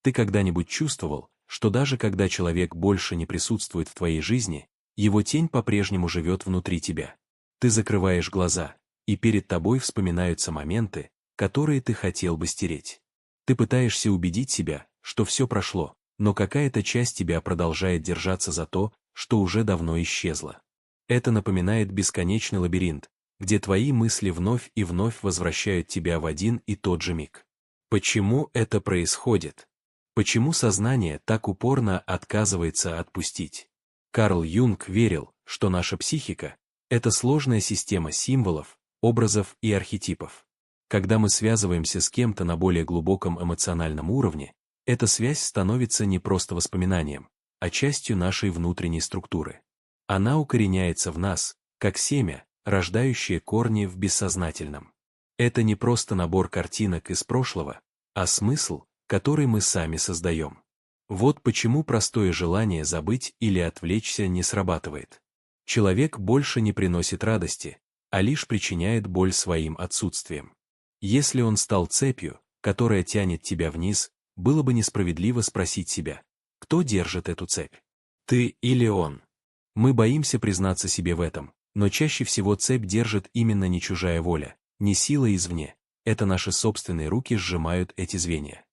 Ты когда-нибудь чувствовал, что даже когда человек больше не присутствует в твоей жизни, его тень по-прежнему живет внутри тебя? Ты закрываешь глаза, и перед тобой вспоминаются моменты, которые ты хотел бы стереть. Ты пытаешься убедить себя, что все прошло, но какая-то часть тебя продолжает держаться за то, что уже давно исчезло. Это напоминает бесконечный лабиринт, где твои мысли вновь и вновь возвращают тебя в один и тот же миг. Почему это происходит? Почему сознание так упорно отказывается отпустить? Карл Юнг верил, что наша психика — это сложная система символов, образов и архетипов. Когда мы связываемся с кем-то на более глубоком эмоциональном уровне, эта связь становится не просто воспоминанием, а частью нашей внутренней структуры. Она укореняется в нас, как семя, рождающее корни в бессознательном. Это не просто набор картинок из прошлого, а смысл, который мы сами создаем. Вот почему простое желание забыть или отвлечься не срабатывает. Человек больше не приносит радости, а лишь причиняет боль своим отсутствием. Если он стал цепью, которая тянет тебя вниз, было бы несправедливо спросить себя, кто держит эту цепь? Ты или он? Мы боимся признаться себе в этом, но чаще всего цепь держит именно не чужая воля, не сила извне, это наши собственные руки сжимают эти звенья.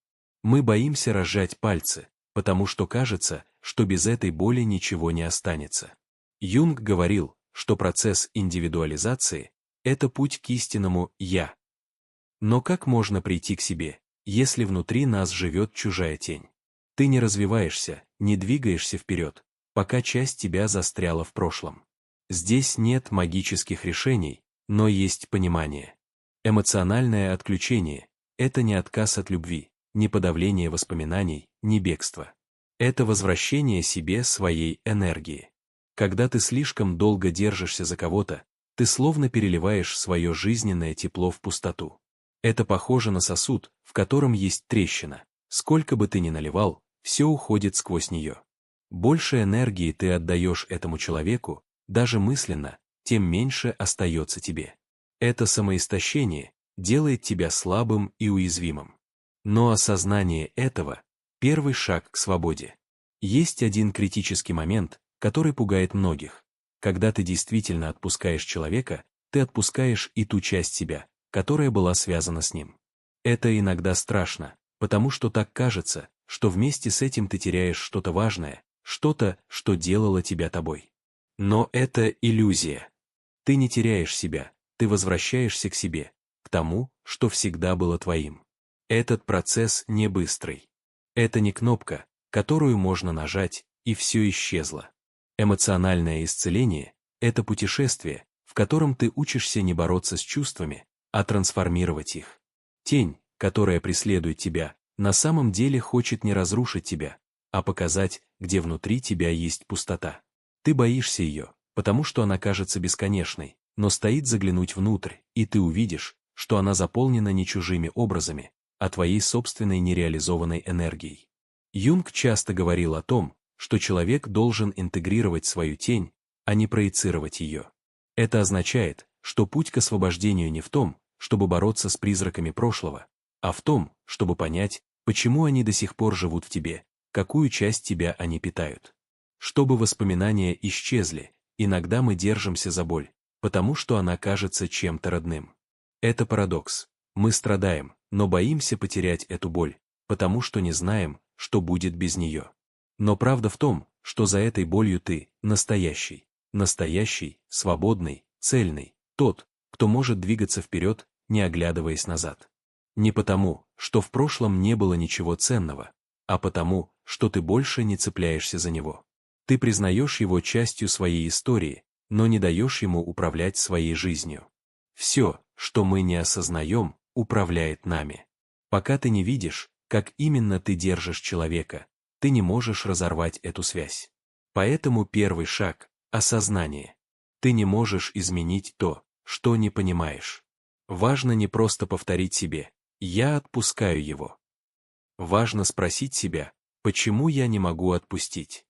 Мы боимся разжать пальцы, потому что кажется, что без этой боли ничего не останется. Юнг говорил, что процесс индивидуализации — это путь к истинному «я». Но как можно прийти к себе, если внутри нас живет чужая тень? Ты не развиваешься, не двигаешься вперед, пока часть тебя застряла в прошлом. Здесь нет магических решений, но есть понимание. Эмоциональное отключение — это не отказ от любви, не подавление воспоминаний, не бегство. Это возвращение себе своей энергии. Когда ты слишком долго держишься за кого-то, ты словно переливаешь свое жизненное тепло в пустоту. Это похоже на сосуд, в котором есть трещина. Сколько бы ты ни наливал, все уходит сквозь нее. Больше энергии ты отдаешь этому человеку, даже мысленно, тем меньше остается тебе. Это самоистощение делает тебя слабым и уязвимым. Но осознание этого — первый шаг к свободе. Есть один критический момент, который пугает многих. Когда ты действительно отпускаешь человека, ты отпускаешь и ту часть себя, которая была связана с ним. Это иногда страшно, потому что так кажется, что вместе с этим ты теряешь что-то важное, что-то, что делало тебя тобой. Но это иллюзия. Ты не теряешь себя, ты возвращаешься к себе, к тому, что всегда было твоим. Этот процесс не быстрый. Это не кнопка, которую можно нажать, и все исчезло. Эмоциональное исцеление — это путешествие, в котором ты учишься не бороться с чувствами, а трансформировать их. Тень, которая преследует тебя, на самом деле хочет не разрушить тебя, а показать, где внутри тебя есть пустота. Ты боишься ее, потому что она кажется бесконечной, но стоит заглянуть внутрь, и ты увидишь, что она заполнена не чужими образами, а твоей собственной нереализованной энергией. Юнг часто говорил о том, что человек должен интегрировать свою тень, а не проецировать ее. Это означает, что путь к освобождению не в том, чтобы бороться с призраками прошлого, а в том, чтобы понять, почему они до сих пор живут в тебе, какую часть тебя они питают. Чтобы воспоминания исчезли, иногда мы держимся за боль, потому что она кажется чем-то родным. Это парадокс. Мы страдаем, но боимся потерять эту боль, потому что не знаем, что будет без нее. Но правда в том, что за этой болью ты настоящий, свободный, цельный, тот, кто может двигаться вперед, не оглядываясь назад. Не потому, что в прошлом не было ничего ценного, а потому, что ты больше не цепляешься за него. Ты признаешь его частью своей истории, но не даешь ему управлять своей жизнью. Все, что мы не осознаем, управляет нами. Пока ты не видишь, как именно ты держишь человека, ты не можешь разорвать эту связь. Поэтому первый шаг — осознание. Ты не можешь изменить то, что не понимаешь. Важно не просто повторить себе «я отпускаю его». Важно спросить себя, почему я не могу отпустить.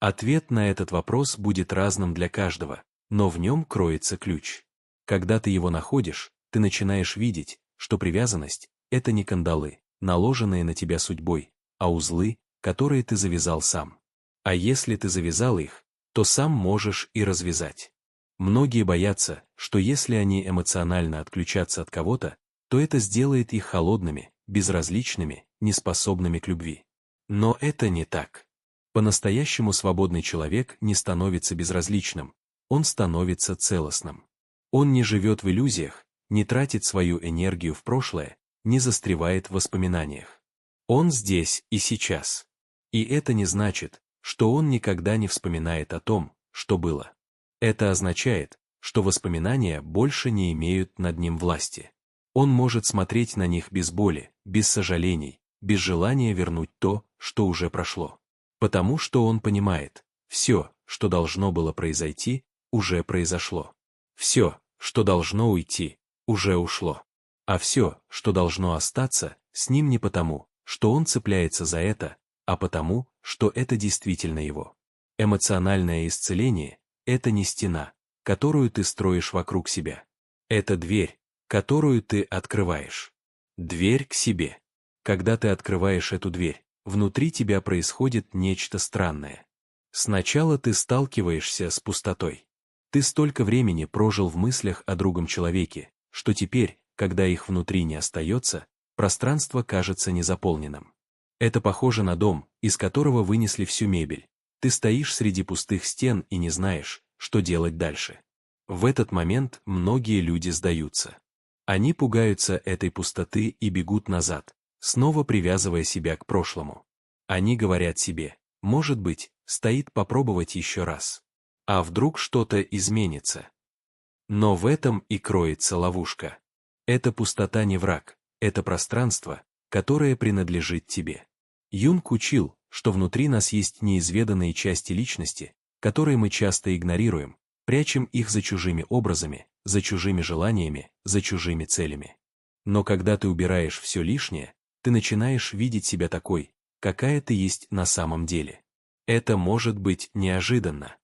Ответ на этот вопрос будет разным для каждого, но в нем кроется ключ. Когда ты его находишь, ты начинаешь видеть, что привязанность — это не кандалы, наложенные на тебя судьбой, а узлы, которые ты завязал сам. А если ты завязал их, то сам можешь и развязать. Многие боятся, что если они эмоционально отключатся от кого-то, то это сделает их холодными, безразличными, неспособными к любви. Но это не так. По-настоящему свободный человек не становится безразличным, он становится целостным. Он не живет в иллюзиях, не тратит свою энергию в прошлое, не застревает в воспоминаниях. Он здесь и сейчас. И это не значит, что он никогда не вспоминает о том, что было. Это означает, что воспоминания больше не имеют над ним власти. Он может смотреть на них без боли, без сожалений, без желания вернуть то, что уже прошло. Потому что он понимает, все, что должно было произойти, уже произошло. Все, что должно уйти, уже ушло. А все, что должно остаться, с ним не потому, что он цепляется за это, а потому, что это действительно его. Эмоциональное исцеление – это не стена, которую ты строишь вокруг себя. Это дверь, которую ты открываешь. Дверь к себе. Когда ты открываешь эту дверь, внутри тебя происходит нечто странное. Сначала ты сталкиваешься с пустотой. Ты столько времени прожил в мыслях о другом человеке, что теперь, когда их внутри не остается, пространство кажется незаполненным. Это похоже на дом, из которого вынесли всю мебель. Ты стоишь среди пустых стен и не знаешь, что делать дальше. В этот момент многие люди сдаются. Они пугаются этой пустоты и бегут назад, снова привязывая себя к прошлому. Они говорят себе, может быть, стоит попробовать еще раз. А вдруг что-то изменится? Но в этом и кроется ловушка. Эта пустота не враг, это пространство, которое принадлежит тебе. Юнг учил, что внутри нас есть неизведанные части личности, которые мы часто игнорируем, прячем их за чужими образами, за чужими желаниями, за чужими целями. Но когда ты убираешь все лишнее, ты начинаешь видеть себя такой, какая ты есть на самом деле. Это может быть неожиданно.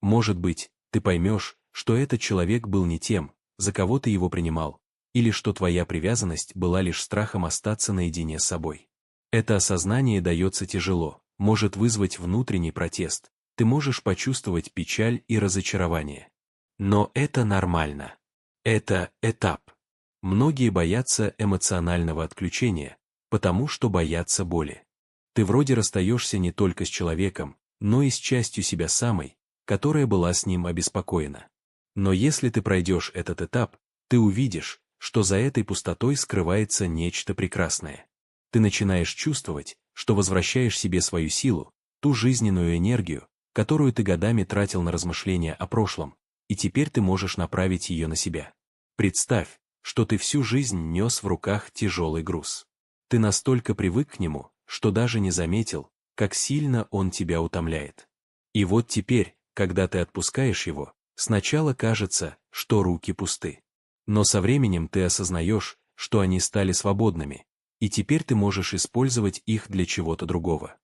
Может быть, ты поймешь, что этот человек был не тем, за кого ты его принимал, или что твоя привязанность была лишь страхом остаться наедине с собой. Это осознание дается тяжело, может вызвать внутренний протест, ты можешь почувствовать печаль и разочарование. Но это нормально. Это этап. Многие боятся эмоционального отключения, потому что боятся боли. Ты вроде расстаешься не только с человеком, но и с частью себя самой, которая была с ним обеспокоена. Но если ты пройдешь этот этап, ты увидишь, что за этой пустотой скрывается нечто прекрасное. Ты начинаешь чувствовать, что возвращаешь себе свою силу, ту жизненную энергию, которую ты годами тратил на размышления о прошлом, и теперь ты можешь направить ее на себя. Представь, что ты всю жизнь нес в руках тяжелый груз. Ты настолько привык к нему, что даже не заметил, как сильно он тебя утомляет. И вот теперь, когда ты отпускаешь его, сначала кажется, что руки пусты. Но со временем ты осознаешь, что они стали свободными, и теперь ты можешь использовать их для чего-то другого.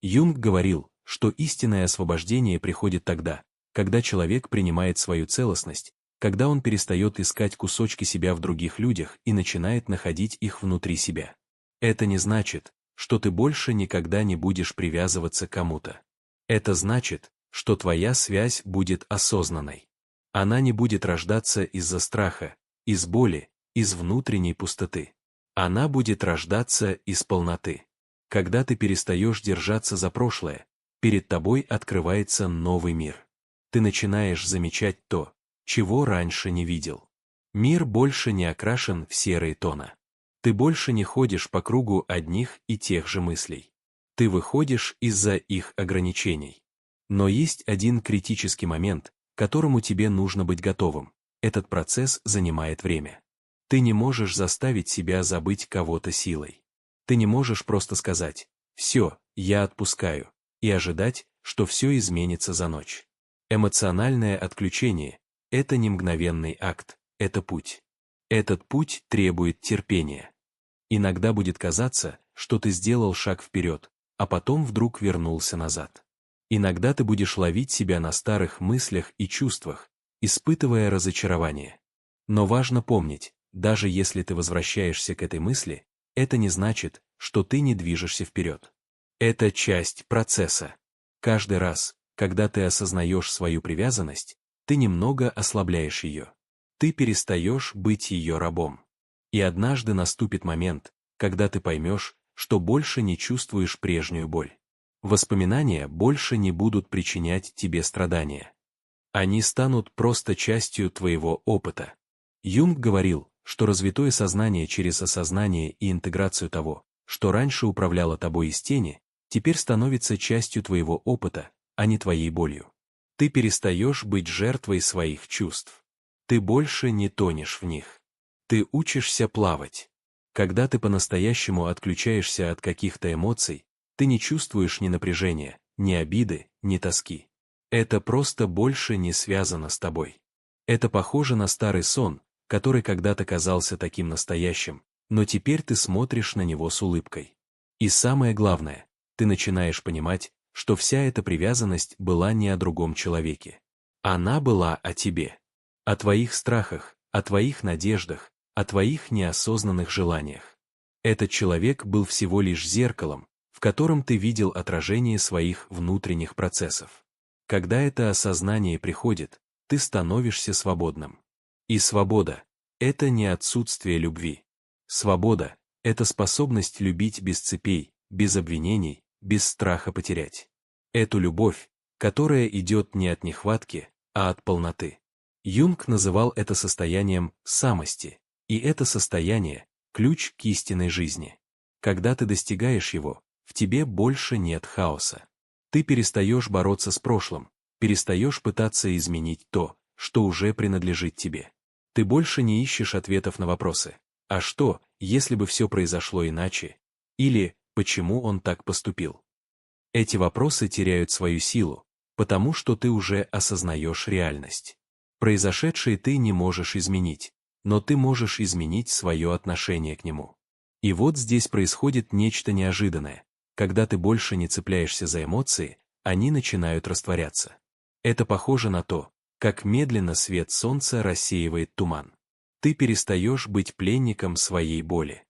Юнг говорил, что истинное освобождение приходит тогда, когда человек принимает свою целостность, когда он перестает искать кусочки себя в других людях и начинает находить их внутри себя. Это не значит, что ты больше никогда не будешь привязываться к кому-то. Это значит, что твоя связь будет осознанной. Она не будет рождаться из-за страха, из боли, из внутренней пустоты. Она будет рождаться из полноты. Когда ты перестаешь держаться за прошлое, перед тобой открывается новый мир. Ты начинаешь замечать то, чего раньше не видел. Мир больше не окрашен в серые тона. Ты больше не ходишь по кругу одних и тех же мыслей. Ты выходишь из-за их ограничений. Но есть один критический момент, к которому тебе нужно быть готовым. Этот процесс занимает время. Ты не можешь заставить себя забыть кого-то силой. Ты не можешь просто сказать «все, я отпускаю» и ожидать, что все изменится за ночь. Эмоциональное отключение – это не мгновенный акт, это путь. Этот путь требует терпения. Иногда будет казаться, что ты сделал шаг вперед, а потом вдруг вернулся назад. Иногда ты будешь ловить себя на старых мыслях и чувствах, испытывая разочарование. Но важно помнить, даже если ты возвращаешься к этой мысли, это не значит, что ты не движешься вперед. Это часть процесса. Каждый раз, когда ты осознаешь свою привязанность, ты немного ослабляешь ее. Ты перестаешь быть ее рабом. И однажды наступит момент, когда ты поймешь, что больше не чувствуешь прежнюю боль. Воспоминания больше не будут причинять тебе страдания. Они станут просто частью твоего опыта. Юнг говорил, что развитое сознание через осознание и интеграцию того, что раньше управляло тобой из тени, теперь становится частью твоего опыта, а не твоей болью. Ты перестаешь быть жертвой своих чувств. Ты больше не тонешь в них. Ты учишься плавать. Когда ты по-настоящему отключаешься от каких-то эмоций, ты не чувствуешь ни напряжения, ни обиды, ни тоски. Это просто больше не связано с тобой. Это похоже на старый сон, который когда-то казался таким настоящим, но теперь ты смотришь на него с улыбкой. И самое главное, ты начинаешь понимать, что вся эта привязанность была не о другом человеке. Она была о тебе. О твоих страхах, о твоих надеждах, о твоих неосознанных желаниях. Этот человек был всего лишь зеркалом, в котором ты видел отражение своих внутренних процессов. Когда это осознание приходит, ты становишься свободным. И свобода — это не отсутствие любви. Свобода — это способность любить без цепей, без обвинений, без страха потерять. Эту любовь, которая идет не от нехватки, а от полноты. Юнг называл это состоянием самости, и это состояние — ключ к истинной жизни. Когда ты достигаешь его, в тебе больше нет хаоса. Ты перестаешь бороться с прошлым, перестаешь пытаться изменить то, что уже принадлежит тебе. Ты больше не ищешь ответов на вопросы «А что, если бы все произошло иначе?» или «Почему он так поступил?». Эти вопросы теряют свою силу, потому что ты уже осознаешь реальность. Произошедшее ты не можешь изменить, но ты можешь изменить свое отношение к нему. И вот здесь происходит нечто неожиданное. Когда ты больше не цепляешься за эмоции, они начинают растворяться. Это похоже на то, как медленно свет солнца рассеивает туман. Ты перестаешь быть пленником своей боли.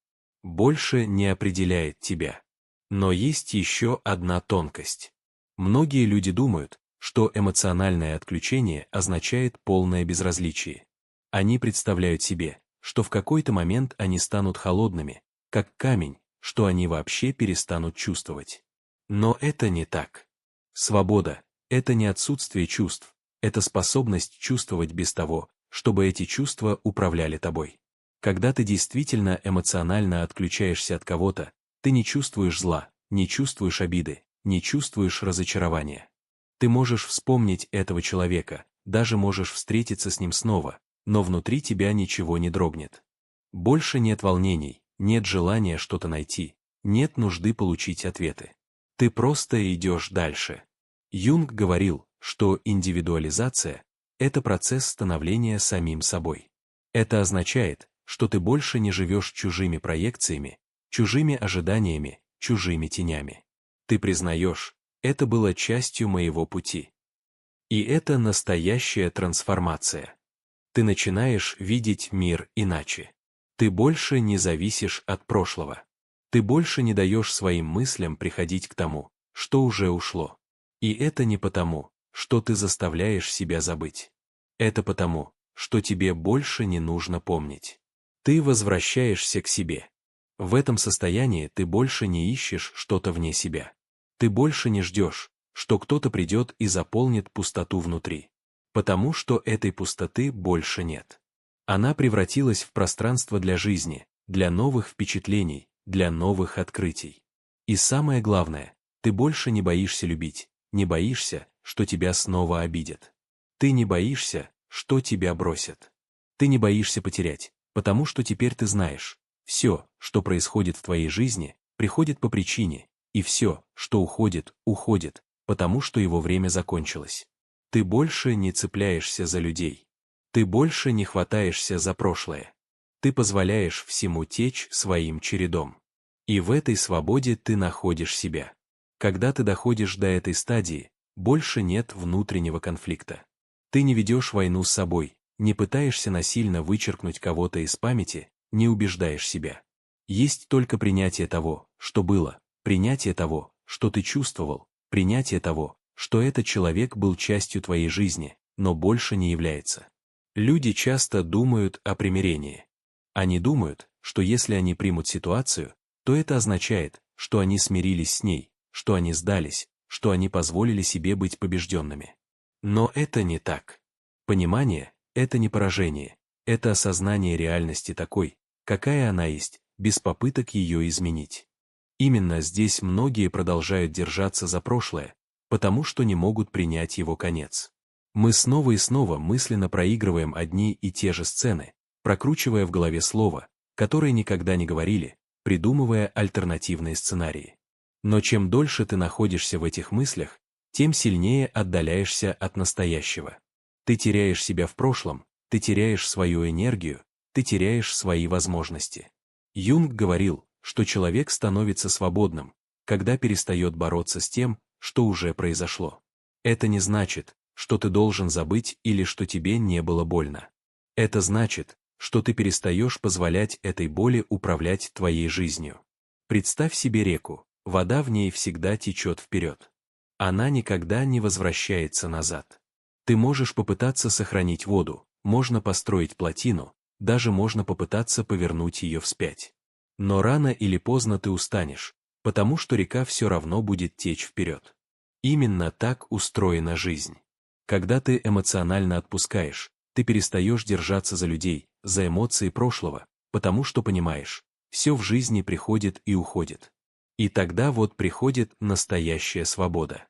Больше не определяет тебя. Но есть еще одна тонкость. Многие люди думают, что эмоциональное отключение означает полное безразличие. Они представляют себе, что в какой-то момент они станут холодными, как камень, что они вообще перестанут чувствовать. Но это не так. Свобода — это не отсутствие чувств, это способность чувствовать без того, чтобы эти чувства управляли тобой. Когда ты действительно эмоционально отключаешься от кого-то, ты не чувствуешь зла, не чувствуешь обиды, не чувствуешь разочарования. Ты можешь вспомнить этого человека, даже можешь встретиться с ним снова, но внутри тебя ничего не дрогнет. Больше нет волнений, нет желания что-то найти, нет нужды получить ответы. Ты просто идешь дальше. Юнг говорил, что индивидуализация — это процесс становления самим собой. Это означает, что ты больше не живешь чужими проекциями, чужими ожиданиями, чужими тенями. Ты признаешь, это было частью моего пути. И это настоящая трансформация. Ты начинаешь видеть мир иначе. Ты больше не зависишь от прошлого. Ты больше не даешь своим мыслям приходить к тому, что уже ушло. И это не потому, что ты заставляешь себя забыть. Это потому, что тебе больше не нужно помнить. Ты возвращаешься к себе. В этом состоянии ты больше не ищешь что-то вне себя. Ты больше не ждешь, что кто-то придет и заполнит пустоту внутри. Потому что этой пустоты больше нет. Она превратилась в пространство для жизни, для новых впечатлений, для новых открытий. И самое главное, ты больше не боишься любить, не боишься, что тебя снова обидят. Ты не боишься, что тебя бросят. Ты не боишься потерять, потому что теперь ты знаешь, все, что происходит в твоей жизни, приходит по причине, и все, что уходит, уходит, потому что его время закончилось. Ты больше не цепляешься за людей. Ты больше не хватаешься за прошлое. Ты позволяешь всему течь своим чередом. И в этой свободе ты находишь себя. Когда ты доходишь до этой стадии, больше нет внутреннего конфликта. Ты не ведешь войну с собой, не пытаешься насильно вычеркнуть кого-то из памяти, не убеждаешь себя. Есть только принятие того, что было, принятие того, что ты чувствовал, принятие того, что этот человек был частью твоей жизни, но больше не является. Люди часто думают о примирении. Они думают, что если они примут ситуацию, то это означает, что они смирились с ней, что они сдались, что они позволили себе быть побежденными. Но это не так. Понимание — это не поражение, это осознание реальности такой, какая она есть, без попыток ее изменить. Именно здесь многие продолжают держаться за прошлое, потому что не могут принять его конец. Мы снова и снова мысленно проигрываем одни и те же сцены, прокручивая в голове слова, которые никогда не говорили, придумывая альтернативные сценарии. Но чем дольше ты находишься в этих мыслях, тем сильнее отдаляешься от настоящего. Ты теряешь себя в прошлом, ты теряешь свою энергию, ты теряешь свои возможности. Юнг говорил, что человек становится свободным, когда перестает бороться с тем, что уже произошло. Это не значит, что ты должен забыть или что тебе не было больно. Это значит, что ты перестаешь позволять этой боли управлять твоей жизнью. Представь себе реку, вода в ней всегда течет вперед. Она никогда не возвращается назад. Ты можешь попытаться сохранить воду, можно построить плотину, даже можно попытаться повернуть ее вспять. Но рано или поздно ты устанешь, потому что река все равно будет течь вперед. Именно так устроена жизнь. Когда ты эмоционально отпускаешь, ты перестаешь держаться за людей, за эмоции прошлого, потому что понимаешь, все в жизни приходит и уходит. И тогда вот приходит настоящая свобода.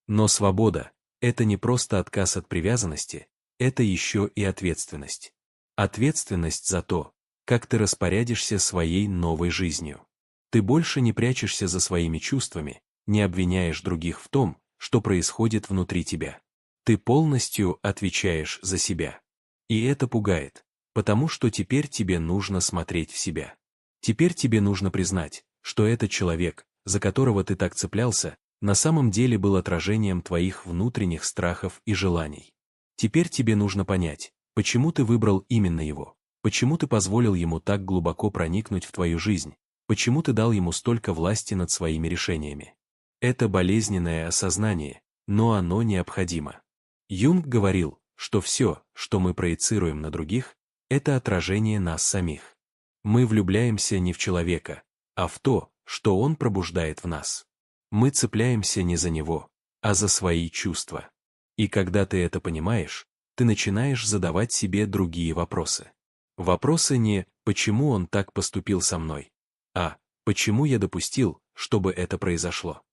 Но свобода — это не просто отказ от привязанности, это еще и ответственность. Ответственность за то, как ты распорядишься своей новой жизнью. Ты больше не прячешься за своими чувствами, не обвиняешь других в том, что происходит внутри тебя. Ты полностью отвечаешь за себя. И это пугает, потому что теперь тебе нужно смотреть в себя. Теперь тебе нужно признать, что этот человек, за которого ты так цеплялся, на самом деле был отражением твоих внутренних страхов и желаний. Теперь тебе нужно понять, почему ты выбрал именно его, почему ты позволил ему так глубоко проникнуть в твою жизнь, почему ты дал ему столько власти над своими решениями. Это болезненное осознание, но оно необходимо. Юнг говорил, что все, что мы проецируем на других, это отражение нас самих. Мы влюбляемся не в человека, а в то, что он пробуждает в нас. Мы цепляемся не за него, а за свои чувства. И когда ты это понимаешь, ты начинаешь задавать себе другие вопросы. Вопросы не «почему он так поступил со мной?», а «почему я допустил, чтобы это произошло?».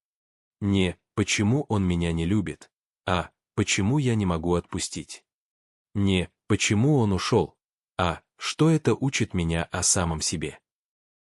Не «почему он меня не любит?», а «почему я не могу отпустить?». Не «почему он ушел?», а «что это учит меня о самом себе?».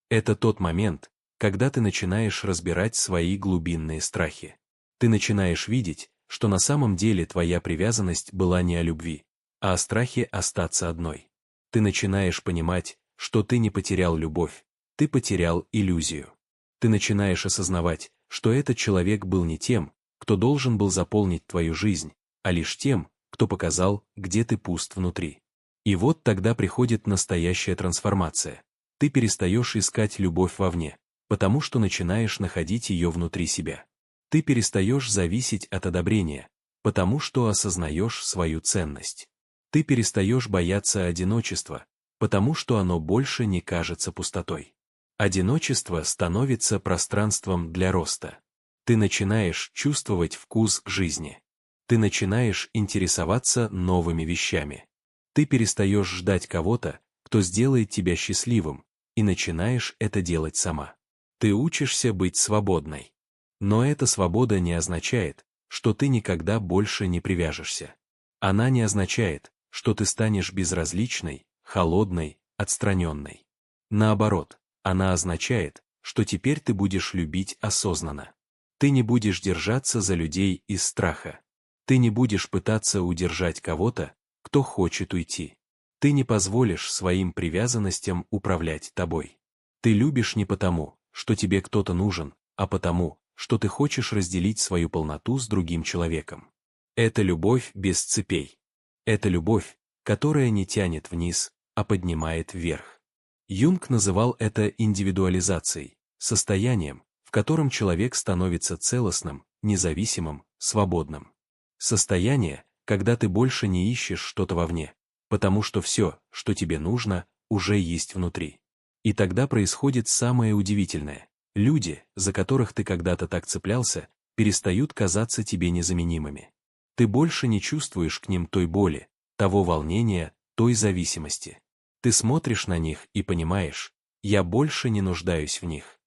Это тот момент, когда ты начинаешь разбирать свои глубинные страхи. Ты начинаешь видеть, что на самом деле твоя привязанность была не о любви, а о страхе остаться одной. Ты начинаешь понимать, что ты не потерял любовь, ты потерял иллюзию. Ты начинаешь осознавать, что этот человек был не тем, кто должен был заполнить твою жизнь, а лишь тем, кто показал, где ты пуст внутри. И вот тогда приходит настоящая трансформация. Ты перестаешь искать любовь вовне, потому что начинаешь находить ее внутри себя. Ты перестаешь зависеть от одобрения, потому что осознаешь свою ценность. Ты перестаешь бояться одиночества, потому что оно больше не кажется пустотой. Одиночество становится пространством для роста. Ты начинаешь чувствовать вкус жизни. Ты начинаешь интересоваться новыми вещами. Ты перестаешь ждать кого-то, кто сделает тебя счастливым, и начинаешь это делать сама. Ты учишься быть свободной. Но эта свобода не означает, что ты никогда больше не привяжешься. Она не означает, что ты станешь безразличной, холодной, отстраненной. Наоборот, она означает, что теперь ты будешь любить осознанно. Ты не будешь держаться за людей из страха. Ты не будешь пытаться удержать кого-то, кто хочет уйти. Ты не позволишь своим привязанностям управлять тобой. Ты любишь не потому, что тебе кто-то нужен, а потому, что ты хочешь разделить свою полноту с другим человеком. Это любовь без цепей. Это любовь, которая не тянет вниз, а поднимает вверх. Юнг называл это индивидуализацией, состоянием, в в котором человек становится целостным, независимым, свободным. Состояние, когда ты больше не ищешь что-то вовне, потому что все, что тебе нужно, уже есть внутри. И тогда происходит самое удивительное. Люди, за которых ты когда-то так цеплялся, перестают казаться тебе незаменимыми. Ты больше не чувствуешь к ним той боли, того волнения, той зависимости. Ты смотришь на них и понимаешь, я больше не нуждаюсь в них.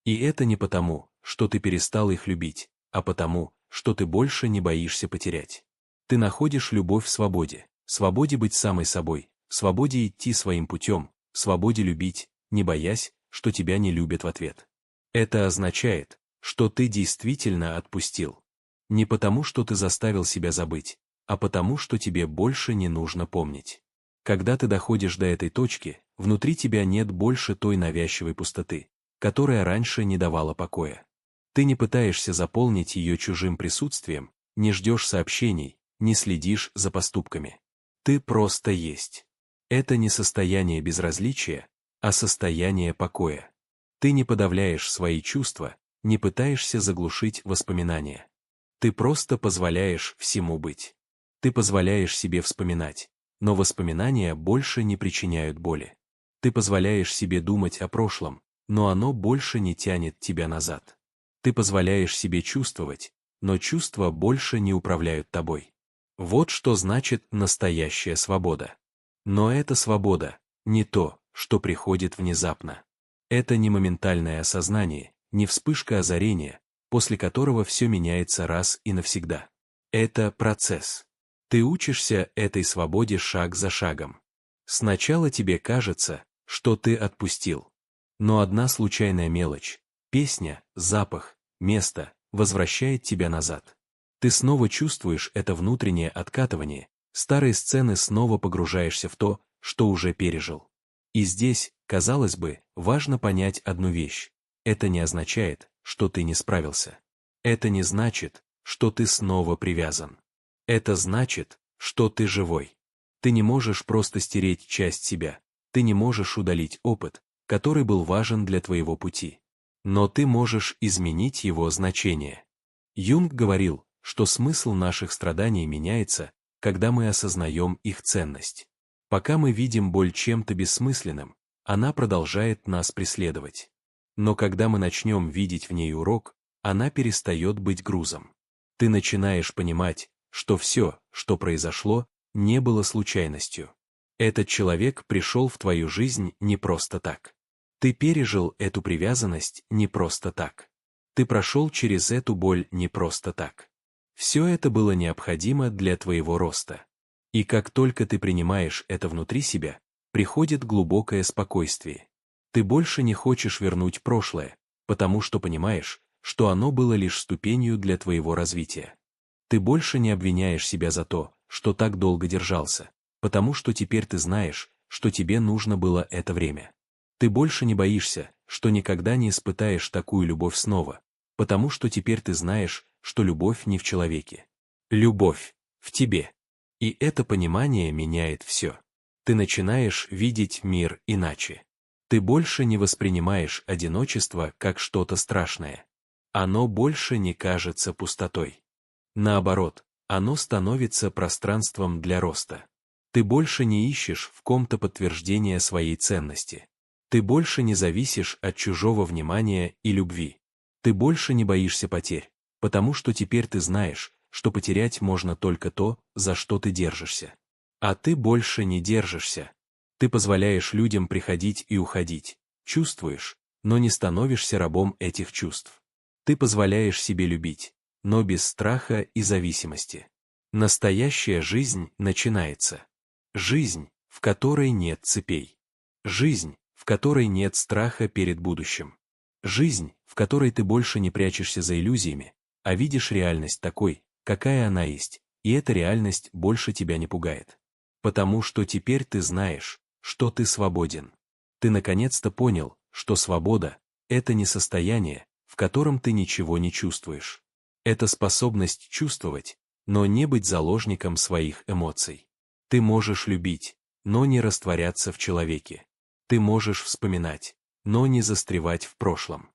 И это не потому, что ты перестал их любить, а потому, что ты больше не боишься потерять. Ты находишь любовь в свободе быть самой собой, в свободе идти своим путем, в свободе любить, не боясь, что тебя не любят в ответ. Это означает, что ты действительно отпустил. Не потому, что ты заставил себя забыть, а потому, что тебе больше не нужно помнить. Когда ты доходишь до этой точки, внутри тебя нет больше той навязчивой пустоты, которая раньше не давала покоя. Ты не пытаешься заполнить ее чужим присутствием, не ждешь сообщений, не следишь за поступками. Ты просто есть. Это не состояние безразличия, а состояние покоя. Ты не подавляешь свои чувства, не пытаешься заглушить воспоминания. Ты просто позволяешь всему быть. Ты позволяешь себе вспоминать, но воспоминания больше не причиняют боли. Ты позволяешь себе думать о прошлом, но оно больше не тянет тебя назад. Ты позволяешь себе чувствовать, но чувства больше не управляют тобой. Вот что значит настоящая свобода. Но эта свобода не то, что приходит внезапно. Это не моментальное осознание, не вспышка озарения, после которого все меняется раз и навсегда. Это процесс. Ты учишься этой свободе шаг за шагом. Сначала тебе кажется, что ты отпустил. Но одна случайная мелочь, песня, запах, место, возвращает тебя назад. Ты снова чувствуешь это внутреннее откатывание, старые сцены снова погружаешься в то, что уже пережил. И здесь, казалось бы, важно понять одну вещь. Это не означает, что ты не справился. Это не значит, что ты снова привязан. Это значит, что ты живой. Ты не можешь просто стереть часть себя. Ты не можешь удалить опыт, который был важен для твоего пути. Но ты можешь изменить его значение. Юнг говорил, что смысл наших страданий меняется, когда мы осознаем их ценность. Пока мы видим боль чем-то бессмысленным, она продолжает нас преследовать. Но когда мы начнем видеть в ней урок, она перестает быть грузом. Ты начинаешь понимать, что все, что произошло, не было случайностью. Этот человек пришел в твою жизнь не просто так. Ты пережил эту привязанность не просто так. Ты прошел через эту боль не просто так. Все это было необходимо для твоего роста. И как только ты принимаешь это внутри себя, приходит глубокое спокойствие. Ты больше не хочешь вернуть прошлое, потому что понимаешь, что оно было лишь ступенью для твоего развития. Ты больше не обвиняешь себя за то, что так долго держался, потому что теперь ты знаешь, что тебе нужно было это время. Ты больше не боишься, что никогда не испытаешь такую любовь снова, потому что теперь ты знаешь, что любовь не в человеке. Любовь в тебе. И это понимание меняет все. Ты начинаешь видеть мир иначе. Ты больше не воспринимаешь одиночество как что-то страшное. Оно больше не кажется пустотой. Наоборот, оно становится пространством для роста. Ты больше не ищешь в ком-то подтверждения своей ценности. Ты больше не зависишь от чужого внимания и любви. Ты больше не боишься потерь, потому что теперь ты знаешь, что потерять можно только то, за что ты держишься. А ты больше не держишься. Ты позволяешь людям приходить и уходить, чувствуешь, но не становишься рабом этих чувств. Ты позволяешь себе любить, но без страха и зависимости. Настоящая жизнь начинается. Жизнь, в которой нет цепей. Жизнь, в которой нет страха перед будущим. Жизнь, в которой ты больше не прячешься за иллюзиями, а видишь реальность такой, какая она есть, и эта реальность больше тебя не пугает. Потому что теперь ты знаешь, что ты свободен. Ты наконец-то понял, что свобода — это не состояние, в котором ты ничего не чувствуешь. Это способность чувствовать, но не быть заложником своих эмоций. Ты можешь любить, но не растворяться в человеке. Ты можешь вспоминать, но не застревать в прошлом.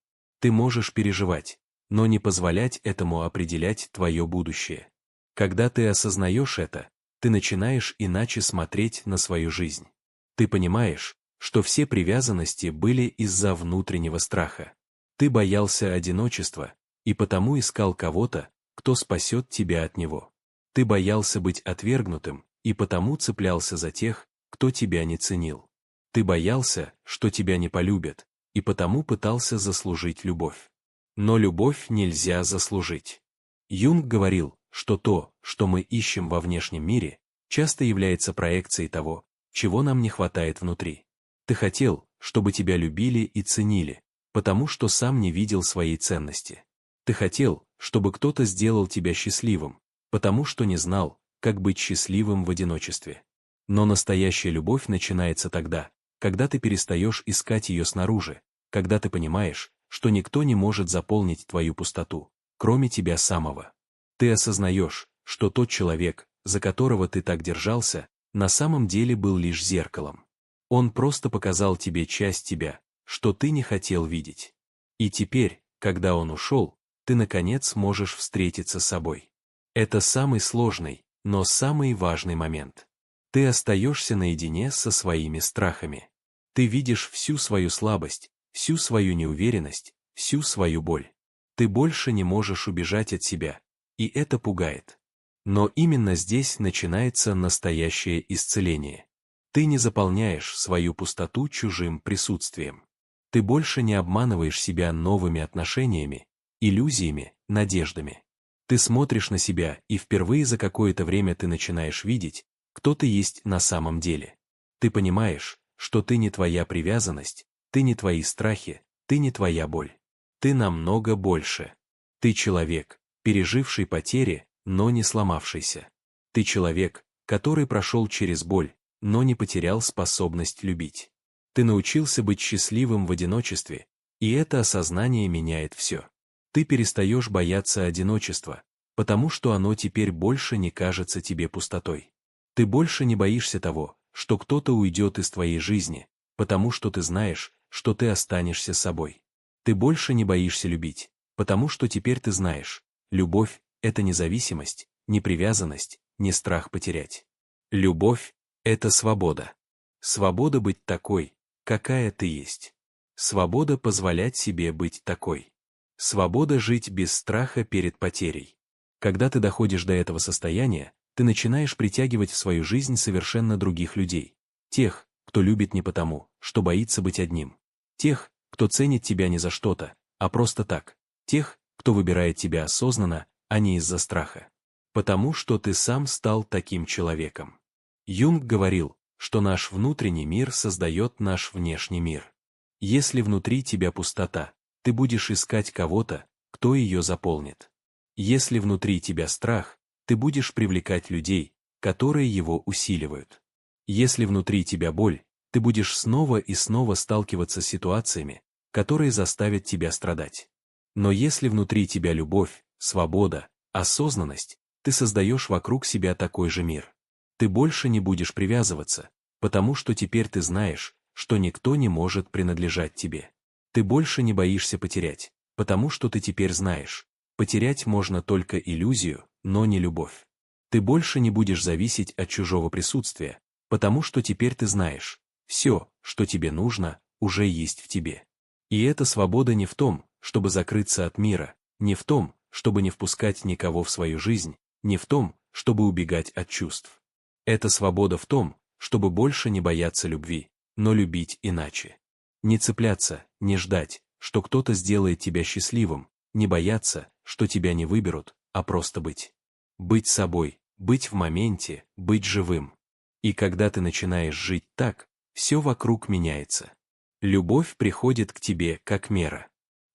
Ты можешь переживать, но не позволять этому определять твое будущее. Когда ты осознаешь это, ты начинаешь иначе смотреть на свою жизнь. Ты понимаешь, что все привязанности были из-за внутреннего страха. Ты боялся одиночества, и потому искал кого-то, кто спасет тебя от него. Ты боялся быть отвергнутым, и потому цеплялся за тех, кто тебя не ценил. Ты боялся, что тебя не полюбят, и потому пытался заслужить любовь. Но любовь нельзя заслужить. Юнг говорил, что то, что мы ищем во внешнем мире, часто является проекцией того, чего нам не хватает внутри. Ты хотел, чтобы тебя любили и ценили, потому что сам не видел своей ценности. Ты хотел, чтобы кто-то сделал тебя счастливым, потому что не знал, как быть счастливым в одиночестве. Но настоящая любовь начинается тогда, когда ты перестаешь искать ее снаружи, когда ты понимаешь, что никто не может заполнить твою пустоту, кроме тебя самого. Ты осознаешь, что тот человек, за которого ты так держался, на самом деле был лишь зеркалом. Он просто показал тебе часть тебя, что ты не хотел видеть. И теперь, когда он ушел, ты наконец можешь встретиться с собой. Это самый сложный, но самый важный момент. Ты остаешься наедине со своими страхами. Ты видишь всю свою слабость, всю свою неуверенность, всю свою боль. Ты больше не можешь убежать от себя, и это пугает. Но именно здесь начинается настоящее исцеление. Ты не заполняешь свою пустоту чужим присутствием. Ты больше не обманываешь себя новыми отношениями, иллюзиями, надеждами. Ты смотришь на себя, и впервые за какое-то время ты начинаешь видеть, кто ты есть на самом деле. Ты понимаешь, что ты не твоя привязанность, ты не твои страхи, ты не твоя боль. Ты намного больше. Ты человек, переживший потери, но не сломавшийся. Ты человек, который прошел через боль, но не потерял способность любить. Ты научился быть счастливым в одиночестве, и это осознание меняет все. Ты перестаешь бояться одиночества, потому что оно теперь больше не кажется тебе пустотой. Ты больше не боишься того, что кто-то уйдет из твоей жизни, потому что ты знаешь, что ты останешься собой. Ты больше не боишься любить, потому что теперь ты знаешь, любовь — это не зависимость, не привязанность, не страх потерять. Любовь — это свобода. Свобода быть такой, какая ты есть. Свобода позволять себе быть такой. Свобода жить без страха перед потерей. Когда ты доходишь до этого состояния, ты начинаешь притягивать в свою жизнь совершенно других людей. Тех, кто любит не потому, что боится быть одним. Тех, кто ценит тебя не за что-то, а просто так. Тех, кто выбирает тебя осознанно, а не из-за страха. Потому что ты сам стал таким человеком. Юнг говорил, что наш внутренний мир создает наш внешний мир. Если внутри тебя пустота, ты будешь искать кого-то, кто ее заполнит. Если внутри тебя страх, ты будешь привлекать людей, которые его усиливают. Если внутри тебя боль, ты будешь снова и снова сталкиваться с ситуациями, которые заставят тебя страдать. Но если внутри тебя любовь, свобода, осознанность, ты создаешь вокруг себя такой же мир. Ты больше не будешь привязываться, потому что теперь ты знаешь, что никто не может принадлежать тебе. Ты больше не боишься потерять, потому что ты теперь знаешь, потерять можно только иллюзию, но не любовь. Ты больше не будешь зависеть от чужого присутствия, потому что теперь ты знаешь, все, что тебе нужно, уже есть в тебе. И эта свобода не в том, чтобы закрыться от мира, не в том, чтобы не впускать никого в свою жизнь, не в том, чтобы убегать от чувств. Эта свобода в том, чтобы больше не бояться любви, но любить иначе. Не цепляться, не ждать, что кто-то сделает тебя счастливым, не бояться, что тебя не выберут, а просто быть. Быть собой, быть в моменте, быть живым. И когда ты начинаешь жить так, все вокруг меняется. Любовь приходит к тебе как мера.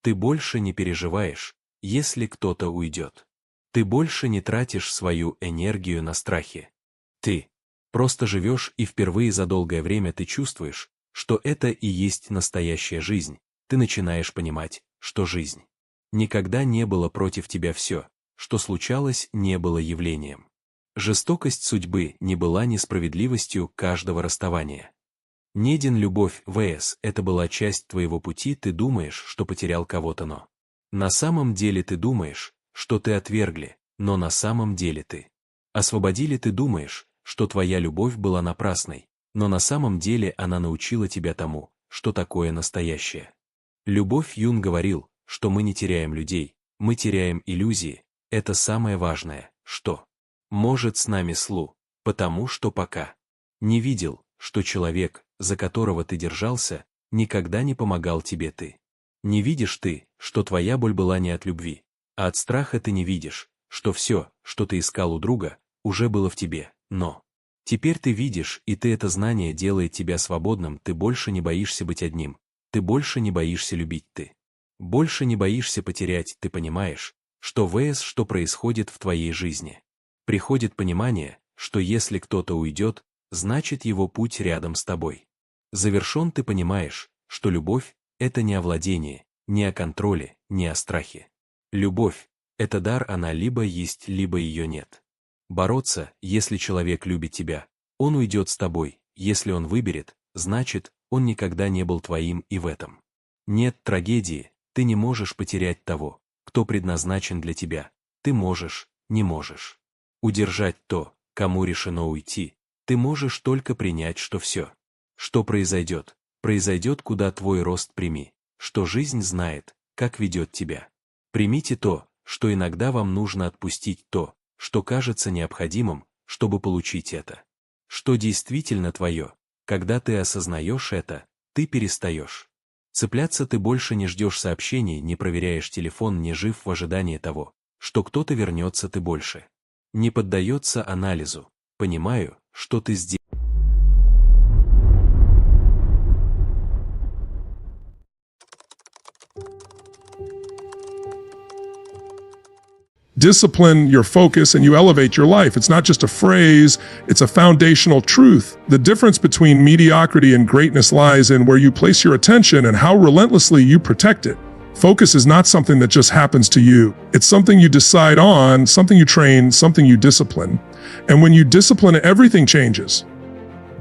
Ты больше не переживаешь, если кто-то уйдет. Ты больше не тратишь свою энергию на страхи. Ты просто живешь, и впервые за долгое время ты чувствуешь, что это и есть настоящая жизнь. Ты начинаешь понимать, что жизнь никогда не было против тебя, все, что случалось, не было явлением. Жестокость судьбы не была несправедливостью каждого расставания. Неден любовь vs. Это была часть твоего пути, ты думаешь, что потерял кого-то, но на самом деле ты думаешь, что ты отвергли, но на самом деле ты освободили, ты думаешь, что твоя любовь была напрасной, но на самом деле она научила тебя тому, что такое настоящее. Любовь Юнг говорил, что мы не теряем людей, мы теряем иллюзии, это самое важное, что может с нами слу, потому что пока не видел, что человек, за которого ты держался, никогда не помогал тебе, ты не видишь ты, что твоя боль была не от любви, а от страха, ты не видишь, что все, что ты искал у друга, уже было в тебе, но теперь ты видишь, и ты это знание делает тебя свободным, ты больше не боишься быть одним, ты больше не боишься любить, ты больше не боишься потерять, ты понимаешь, что что происходит в твоей жизни. Приходит понимание, что если кто-то уйдет, значит его путь рядом с тобой завершен, ты понимаешь, что любовь — это не о владении, не о контроле, не о страхе. Любовь — это дар, она либо есть, либо ее нет. Бороться, если человек любит тебя, он уйдет с тобой, если он выберет, значит, он никогда не был твоим, и в этом нет трагедии, ты не можешь потерять того, кто предназначен для тебя, ты можешь, не можешь удержать то, кому решено уйти, ты можешь только принять, что все, что произойдет, произойдет, куда твой рост, прими, что жизнь знает, как ведет тебя. Примите то, что иногда вам нужно отпустить то, что кажется необходимым, чтобы получить это. Что действительно твое, когда ты осознаешь это, ты перестаешь цепляться, ты больше не ждешь сообщений, не проверяешь телефон, не жив в ожидании того, что кто-то вернется, ты больше не поддается анализу. Понимаю, что ты сделал. Discipline your focus and you elevate your life. It's not just a phrase, it's a foundational truth. The difference between mediocrity and greatness lies in where you place your attention and how relentlessly you protect it. Focus is not something that just happens to you. It's something you decide on, something you train, something you discipline. And when you discipline it, everything changes.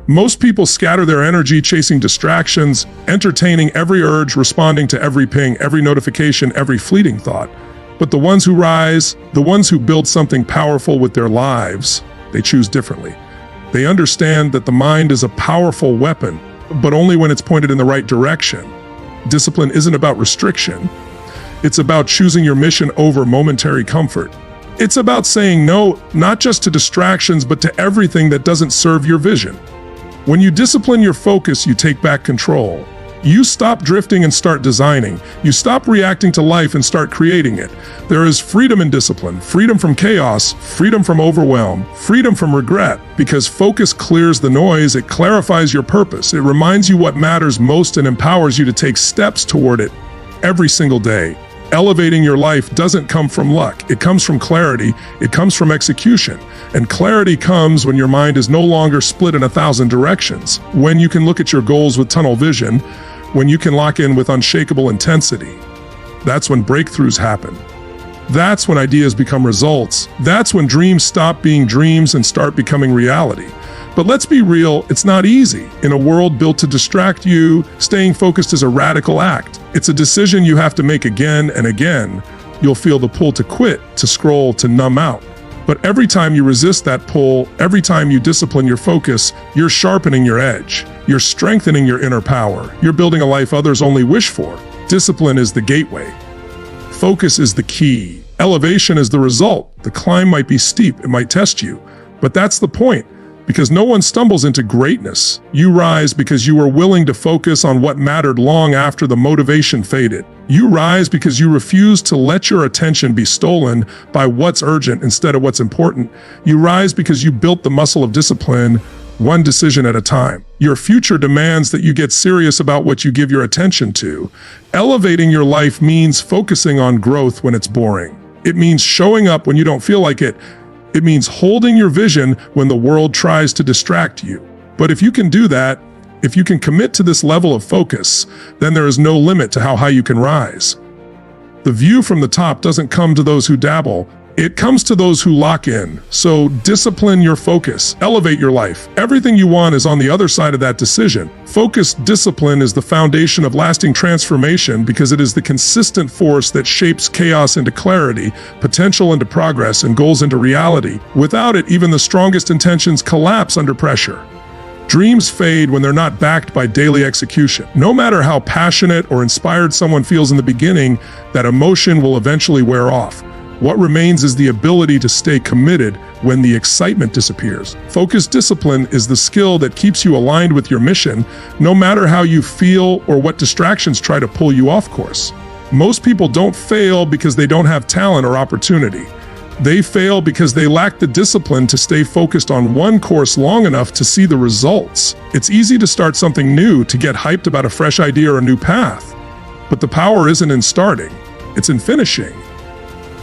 Most people scatter their energy chasing distractions, entertaining every urge, responding to every ping, every notification, every fleeting thought. But the ones who rise, the ones who build something powerful with their lives, they choose differently. They understand that the mind is a powerful weapon, but only when it's pointed in the right direction. Discipline isn't about restriction. It's about choosing your mission over momentary comfort. It's about saying no, not just to distractions, but to everything that doesn't serve your vision. When you discipline your focus, you take back control. You stop drifting and start designing. You stop reacting to life and start creating it. There is freedom in discipline, freedom from chaos, freedom from overwhelm, freedom from regret, because focus clears the noise, it clarifies your purpose, it reminds you what matters most and empowers you to take steps toward it every single day. Elevating your life doesn't come from luck. It comes from clarity. It comes from execution. And clarity comes when your mind is no longer split in 1,000 directions, when you can look at your goals with tunnel vision, when you can lock in with unshakable intensity. That's when breakthroughs happen. That's when ideas become results. That's when dreams stop being dreams and start becoming reality. But let's be real, it's not easy. In a world built to distract you, staying focused is a radical act. It's a decision you have to make again and again. You'll feel the pull to quit, to scroll, to numb out. But every time you resist that pull, every time you discipline your focus, you're sharpening your edge. You're strengthening your inner power. You're building a life others only wish for. Discipline is the gateway. Focus is the key. Elevation is the result. The climb might be steep, it might test you, but that's the point. Because no one stumbles into greatness. You rise because you were willing to focus on what mattered long after the motivation faded. You rise because you refuse to let your attention be stolen by what's urgent instead of what's important. You rise because you built the muscle of discipline, one decision at a time. Your future demands that you get serious about what you give your attention to. Elevating your life means focusing on growth when it's boring. It means showing up when you don't feel like it. It means holding your vision when the world tries to distract you. But if you can do that, if you can commit to this level of focus, then there is no limit to how high you can rise. The view from the top doesn't come to those who dabble, It comes to those who lock in. So discipline your focus, elevate your life. Everything you want is on the other side of that decision. Focused discipline is the foundation of lasting transformation because it is the consistent force that shapes chaos into clarity, potential into progress, and goals into reality. Without it, even the strongest intentions collapse under pressure. Dreams fade when they're not backed by daily execution. No matter how passionate or inspired someone feels in the beginning, that emotion will eventually wear off. What remains is the ability to stay committed when the excitement disappears. Focused discipline is the skill that keeps you aligned with your mission, no matter how you feel or what distractions try to pull you off course. Most people don't fail because they don't have talent or opportunity. They fail because they lack the discipline to stay focused on one course long enough to see the results. It's easy to start something new, to get hyped about a fresh idea or a new path. But the power isn't in starting, it's in finishing.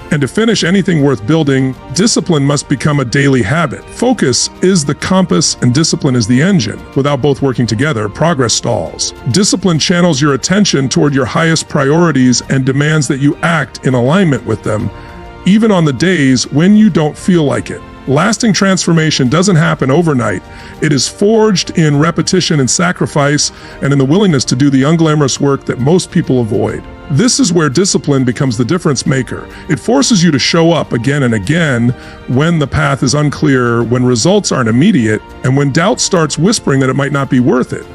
And to finish anything worth building, discipline must become a daily habit. Focus is the compass and discipline is the engine. Without both working together, progress stalls. Discipline channels your attention toward your highest priorities and demands that you act in alignment with them, even on the days when you don't feel like it. Lasting transformation doesn't happen overnight. It is forged in repetition and sacrifice, and in the willingness to do the unglamorous work that most people avoid. This is where discipline becomes the difference maker. It forces you to show up again and again when the path is unclear, when results aren't immediate, and when doubt starts whispering that it might not be worth it.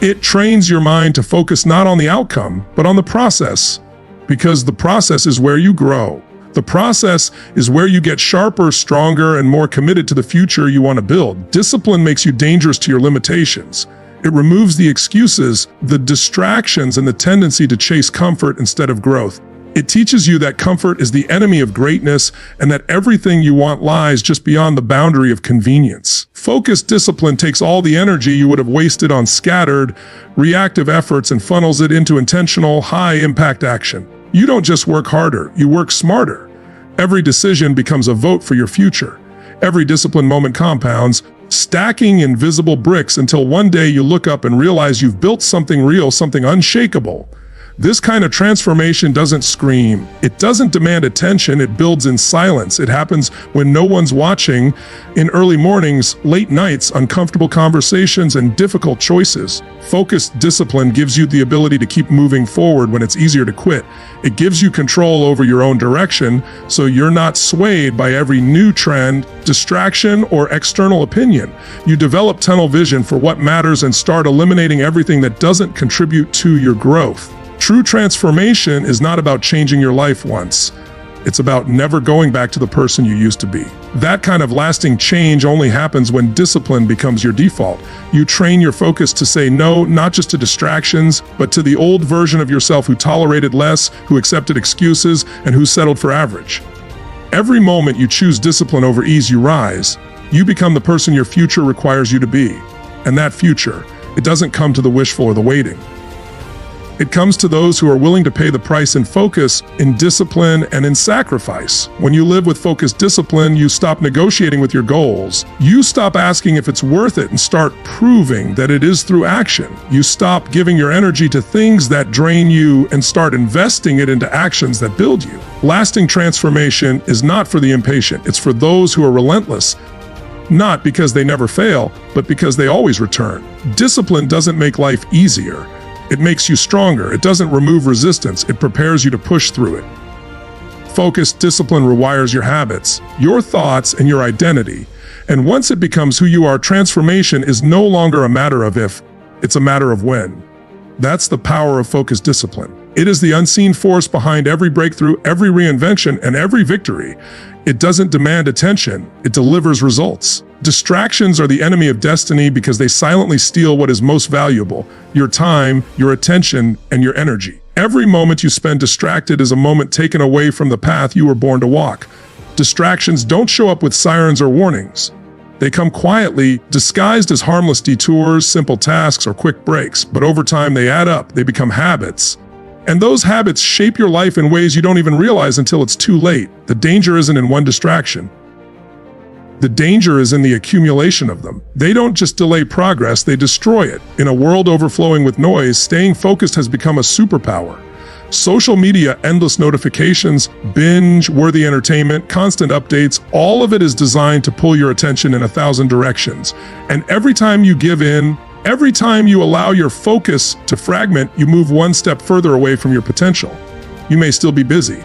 It trains your mind to focus not on the outcome, but on the process, because the process is where you grow. The process is where you get sharper, stronger, and more committed to the future you want to build. Discipline makes you dangerous to your limitations. It removes the excuses, the distractions, and the tendency to chase comfort instead of growth. It teaches you that comfort is the enemy of greatness and that everything you want lies just beyond the boundary of convenience. Focused discipline takes all the energy you would have wasted on scattered, reactive efforts and funnels it into intentional, high-impact action. You don't just work harder, you work smarter. Every decision becomes a vote for your future. Every discipline moment compounds, stacking invisible bricks until one day you look up and realize you've built something real, something unshakable. This kind of transformation doesn't scream. It doesn't demand attention. It builds in silence. It happens when no one's watching, in early mornings, late nights, uncomfortable conversations, and difficult choices. Focused discipline gives you the ability to keep moving forward when it's easier to quit. It gives you control over your own direction, so you're not swayed by every new trend, distraction, or external opinion. You develop tunnel vision for what matters and start eliminating everything that doesn't contribute to your growth. True transformation is not about changing your life once. It's about never going back to the person you used to be. That kind of lasting change only happens when discipline becomes your default. You train your focus to say no, not just to distractions, but to the old version of yourself who tolerated less, who accepted excuses, and who settled for average. Every moment you choose discipline over ease, you rise. You become the person your future requires you to be. And that future, it doesn't come to the wishful or the waiting. It comes to those who are willing to pay the price in focus, in discipline, and in sacrifice. When you live with focused discipline, you stop negotiating with your goals. You stop asking if it's worth it and start proving that it is through action. You stop giving your energy to things that drain you and start investing it into actions that build you. Lasting transformation is not for the impatient. It's for those who are relentless. Not because they never fail, but because they always return. Discipline doesn't make life easier. It makes you stronger. It doesn't remove resistance. It prepares you to push through it. Focused discipline rewires your habits, your thoughts, and your identity. And once it becomes who you are, transformation is no longer a matter of if, it's a matter of when. That's the power of focused discipline. It is the unseen force behind every breakthrough, every reinvention, and every victory. It doesn't demand attention. It delivers results. Distractions are the enemy of destiny because they silently steal what is most valuable: your time, your attention, and your energy. Every moment you spend distracted is a moment taken away from the path you were born to walk. Distractions don't show up with sirens or warnings. They come quietly, disguised as harmless detours, simple tasks, or quick breaks, but over time they add up, they become habits. And those habits shape your life in ways you don't even realize until it's too late. The danger isn't in one distraction. The danger is in the accumulation of them. They don't just delay progress, they destroy it. In a world overflowing with noise, staying focused has become a superpower. Social media, endless notifications, binge-worthy entertainment, constant updates, all of it is designed to pull your attention in 1,000 directions. And every time you give in, every time you allow your focus to fragment, you move one step further away from your potential. You may still be busy.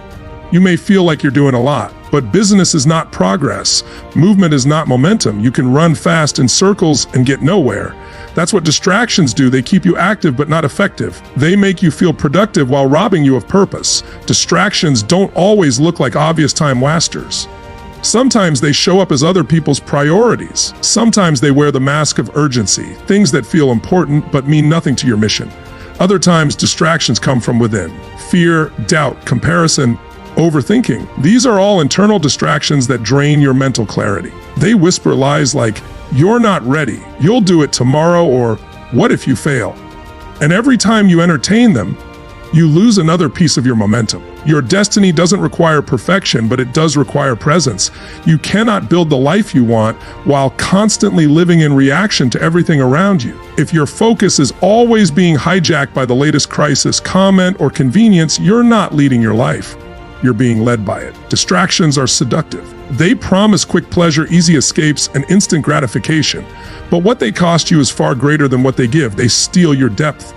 You may feel like you're doing a lot, but business is not progress. Movement is not momentum. You can run fast in circles and get nowhere. That's what distractions do. They keep you active but not effective. They make you feel productive while robbing you of purpose. Distractions don't always look like obvious time wasters. Sometimes they show up as other people's priorities. Sometimes they wear the mask of urgency, things that feel important but mean nothing to your mission. Other times, distractions come from within. Fear, doubt, comparison, overthinking. These are all internal distractions that drain your mental clarity. They whisper lies like, "You're not ready, you'll do it tomorrow," or "What if you fail?" And every time you entertain them, you lose another piece of your momentum. Your destiny doesn't require perfection, but it does require presence. You cannot build the life you want while constantly living in reaction to everything around you. If your focus is always being hijacked by the latest crisis, comment, or convenience, you're not leading your life. You're being led by it. Distractions are seductive. They promise quick pleasure, easy escapes, and instant gratification. But what they cost you is far greater than what they give. They steal your depth.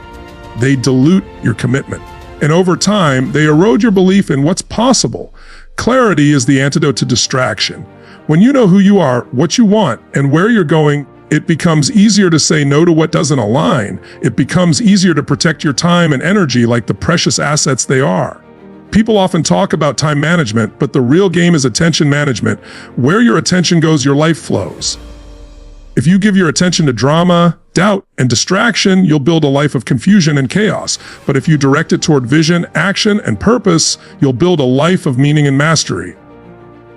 They dilute your commitment. And over time, they erode your belief in what's possible. Clarity is the antidote to distraction. When you know who you are, what you want, and where you're going, it becomes easier to say no to what doesn't align. It becomes easier to protect your time and energy like the precious assets they are. People often talk about time management, but the real game is attention management. Where your attention goes, your life flows. If you give your attention to drama, doubt, and distraction, you'll build a life of confusion and chaos. But if you direct it toward vision, action, and purpose, you'll build a life of meaning and mastery.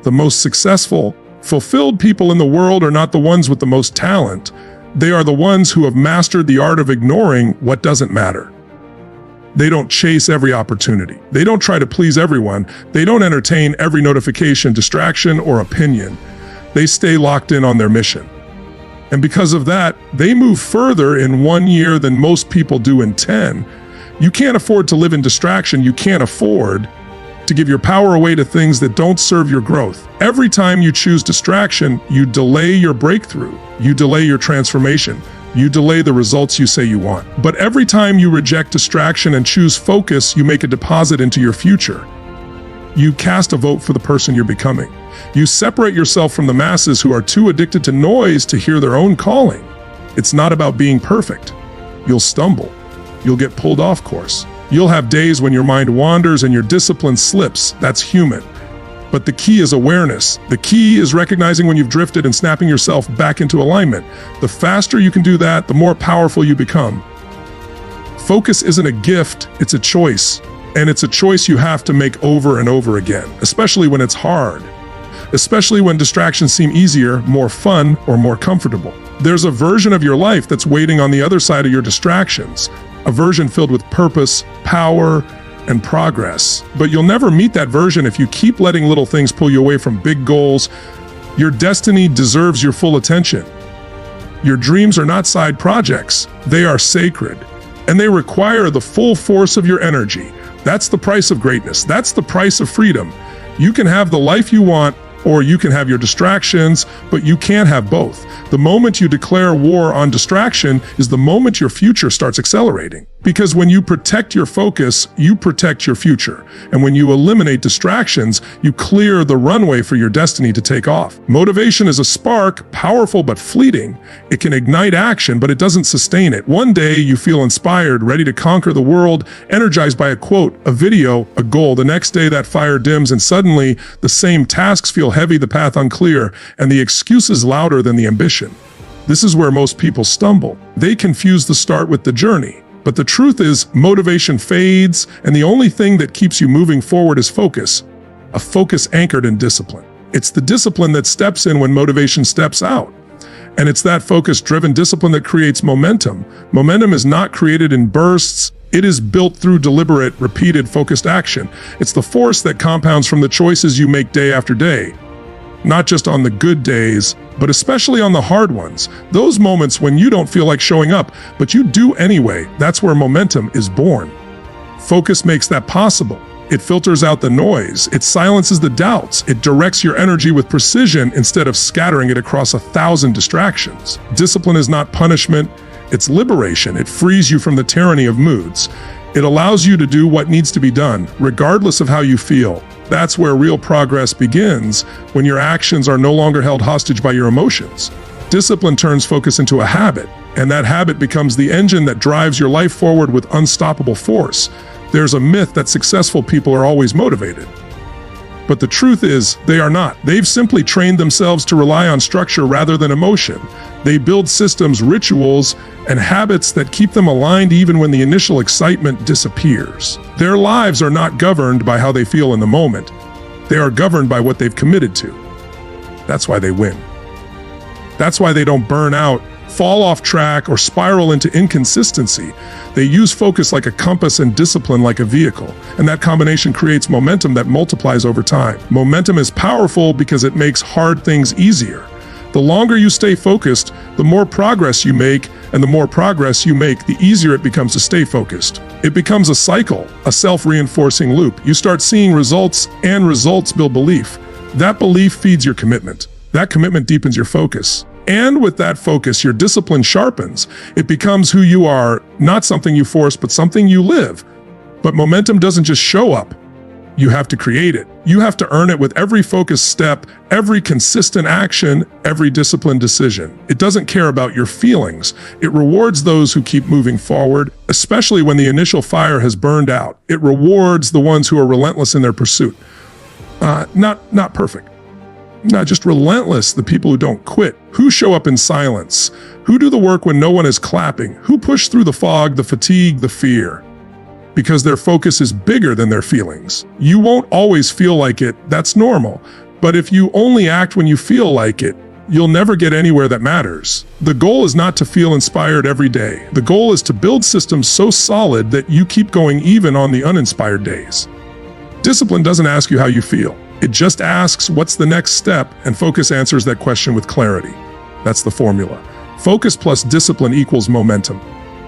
The most successful, fulfilled people in the world are not the ones with the most talent. They are the ones who have mastered the art of ignoring what doesn't matter. They don't chase every opportunity. They don't try to please everyone. They don't entertain every notification, distraction, or opinion. They stay locked in on their mission. And because of that, they move further in 1 year than most people do in 10. You can't afford to live in distraction. You can't afford to give your power away to things that don't serve your growth. Every time you choose distraction, you delay your breakthrough. You delay your transformation. You delay the results you say you want. But every time you reject distraction and choose focus, you make a deposit into your future. You cast a vote for the person you're becoming. You separate yourself from the masses who are too addicted to noise to hear their own calling. It's not about being perfect. You'll stumble. You'll get pulled off course. You'll have days when your mind wanders and your discipline slips. That's human. But the key is awareness. The key is recognizing when you've drifted and snapping yourself back into alignment. The faster you can do that, the more powerful you become. Focus isn't a gift, it's a choice. And it's a choice you have to make over and over again, especially when it's hard. Especially when distractions seem easier, more fun, or more comfortable. There's a version of your life that's waiting on the other side of your distractions. A version filled with purpose, power, and progress. But you'll never meet that version if you keep letting little things pull you away from big goals. Your destiny deserves your full attention. Your dreams are not side projects. They are sacred. And they require the full force of your energy. That's the price of greatness. That's the price of freedom. You can have the life you want, or you can have your distractions, but you can't have both. The moment you declare war on distraction is the moment your future starts accelerating. Because when you protect your focus, you protect your future. And when you eliminate distractions, you clear the runway for your destiny to take off. Motivation is a spark, powerful but fleeting. It can ignite action, but it doesn't sustain it. One day you feel inspired, ready to conquer the world, energized by a quote, a video, a goal. The next day that fire dims and suddenly the same tasks feel heavy, the path unclear, and the excuses louder than the ambition. This is where most people stumble. They confuse the start with the journey. But the truth is, motivation fades, and the only thing that keeps you moving forward is focus. A focus anchored in discipline. It's the discipline that steps in when motivation steps out. And it's that focus-driven discipline that creates momentum. Momentum is not created in bursts. It is built through deliberate, repeated, focused action. It's the force that compounds from the choices you make day after day. Not just on the good days, but especially on the hard ones. Those moments when you don't feel like showing up, but you do anyway. That's where momentum is born. Focus makes that possible. It filters out the noise. It silences the doubts. It directs your energy with precision instead of scattering it across 1,000 distractions. Discipline is not punishment, it's liberation. It frees you from the tyranny of moods. It allows you to do what needs to be done, regardless of how you feel. That's where real progress begins, when your actions are no longer held hostage by your emotions. Discipline turns focus into a habit, and that habit becomes the engine that drives your life forward with unstoppable force. There's a myth that successful people are always motivated. But the truth is, they are not. They've simply trained themselves to rely on structure rather than emotion. They build systems, rituals, and habits that keep them aligned even when the initial excitement disappears. Their lives are not governed by how they feel in the moment. They are governed by what they've committed to. That's why they win. That's why they don't burn out, fall off track, or spiral into inconsistency. They use focus like a compass and discipline like a vehicle, and that combination creates momentum that multiplies over time. Momentum is powerful because it makes hard things easier. The longer you stay focused, the more progress you make, and the more progress you make, the easier it becomes to stay focused. It becomes a cycle, a self-reinforcing loop. You start seeing results, and results build belief. That belief feeds your commitment. That commitment deepens your focus. And with that focus, your discipline sharpens. It becomes who you are, not something you force, but something you live. But momentum doesn't just show up. You have to create it. You have to earn it with every focused step, every consistent action, every disciplined decision. It doesn't care about your feelings. It rewards those who keep moving forward, especially when the initial fire has burned out. It rewards the ones who are relentless in their pursuit. Not perfect. Not just relentless, the people who don't quit, who show up in silence, who do the work when no one is clapping, who push through the fog, the fatigue, the fear. Because their focus is bigger than their feelings. You won't always feel like it, that's normal. But if you only act when you feel like it, you'll never get anywhere that matters. The goal is not to feel inspired every day. The goal is to build systems so solid that you keep going even on the uninspired days. Discipline doesn't ask you how you feel. It just asks what's the next step, and focus answers that question with clarity. That's the formula. Focus plus discipline equals momentum.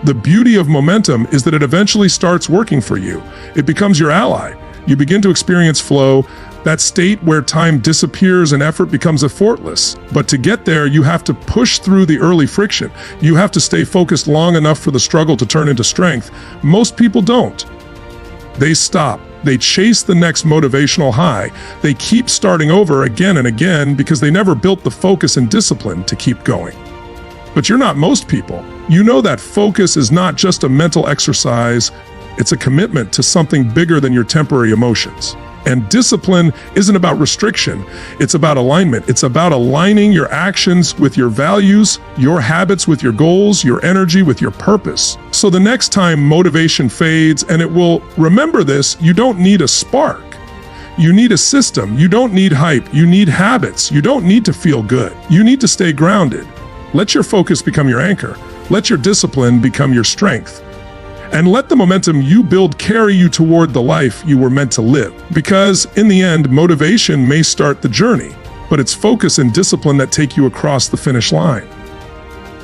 The beauty of momentum is that it eventually starts working for you. It becomes your ally. You begin to experience flow, that state where time disappears and effort becomes effortless. But to get there, you have to push through the early friction. You have to stay focused long enough for the struggle to turn into strength. Most people don't. They stop. They chase the next motivational high. They keep starting over again and again because they never built the focus and discipline to keep going. But you're not most people. You know that focus is not just a mental exercise, it's a commitment to something bigger than your temporary emotions. And discipline isn't about restriction, it's about alignment. It's about aligning your actions with your values, your habits with your goals, your energy with your purpose. So the next time motivation fades, and it will, remember this, you don't need a spark. You need a system. You don't need hype. You need habits. You don't need to feel good. You need to stay grounded. Let your focus become your anchor. Let your discipline become your strength. And let the momentum you build carry you toward the life you were meant to live. Because in the end, motivation may start the journey, but it's focus and discipline that take you across the finish line.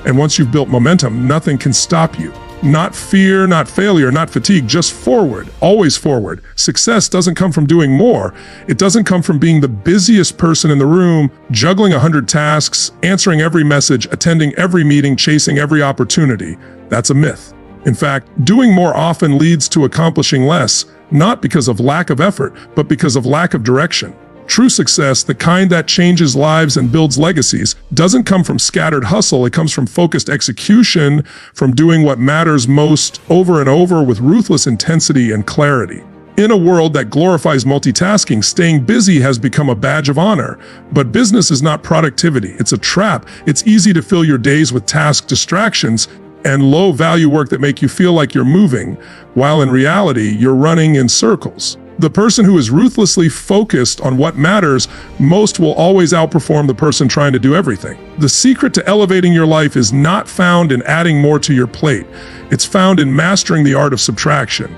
And once you've built momentum, nothing can stop you. Not fear, not failure, not fatigue, just forward, always forward. Success doesn't come from doing more. It doesn't come from being the busiest person in the room, juggling 100 tasks, answering every message, attending every meeting, chasing every opportunity. That's a myth. In fact, doing more often leads to accomplishing less, not because of lack of effort, but because of lack of direction. True success, the kind that changes lives and builds legacies, doesn't come from scattered hustle. It comes from focused execution, from doing what matters most over and over with ruthless intensity and clarity. In a world that glorifies multitasking, staying busy has become a badge of honor. But business is not productivity. It's a trap. It's easy to fill your days with task distractions and low-value work that make you feel like you're moving, while in reality, you're running in circles. The person who is ruthlessly focused on what matters most will always outperform the person trying to do everything. The secret to elevating your life is not found in adding more to your plate. It's found in mastering the art of subtraction.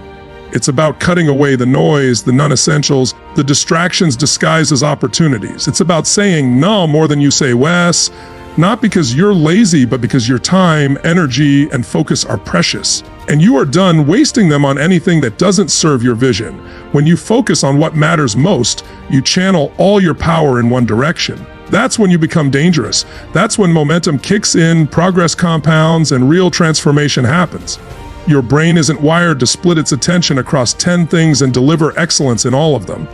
It's about cutting away the noise, the non-essentials, the distractions disguised as opportunities. It's about saying no more than you say yes, Not because you're lazy, but because your time, energy, and focus are precious. And you are done wasting them on anything that doesn't serve your vision. When you focus on what matters most, you channel all your power in one direction. That's when you become dangerous. That's when momentum kicks in, progress compounds, and real transformation happens. Your brain isn't wired to split its attention across 10 things and deliver excellence in all of them.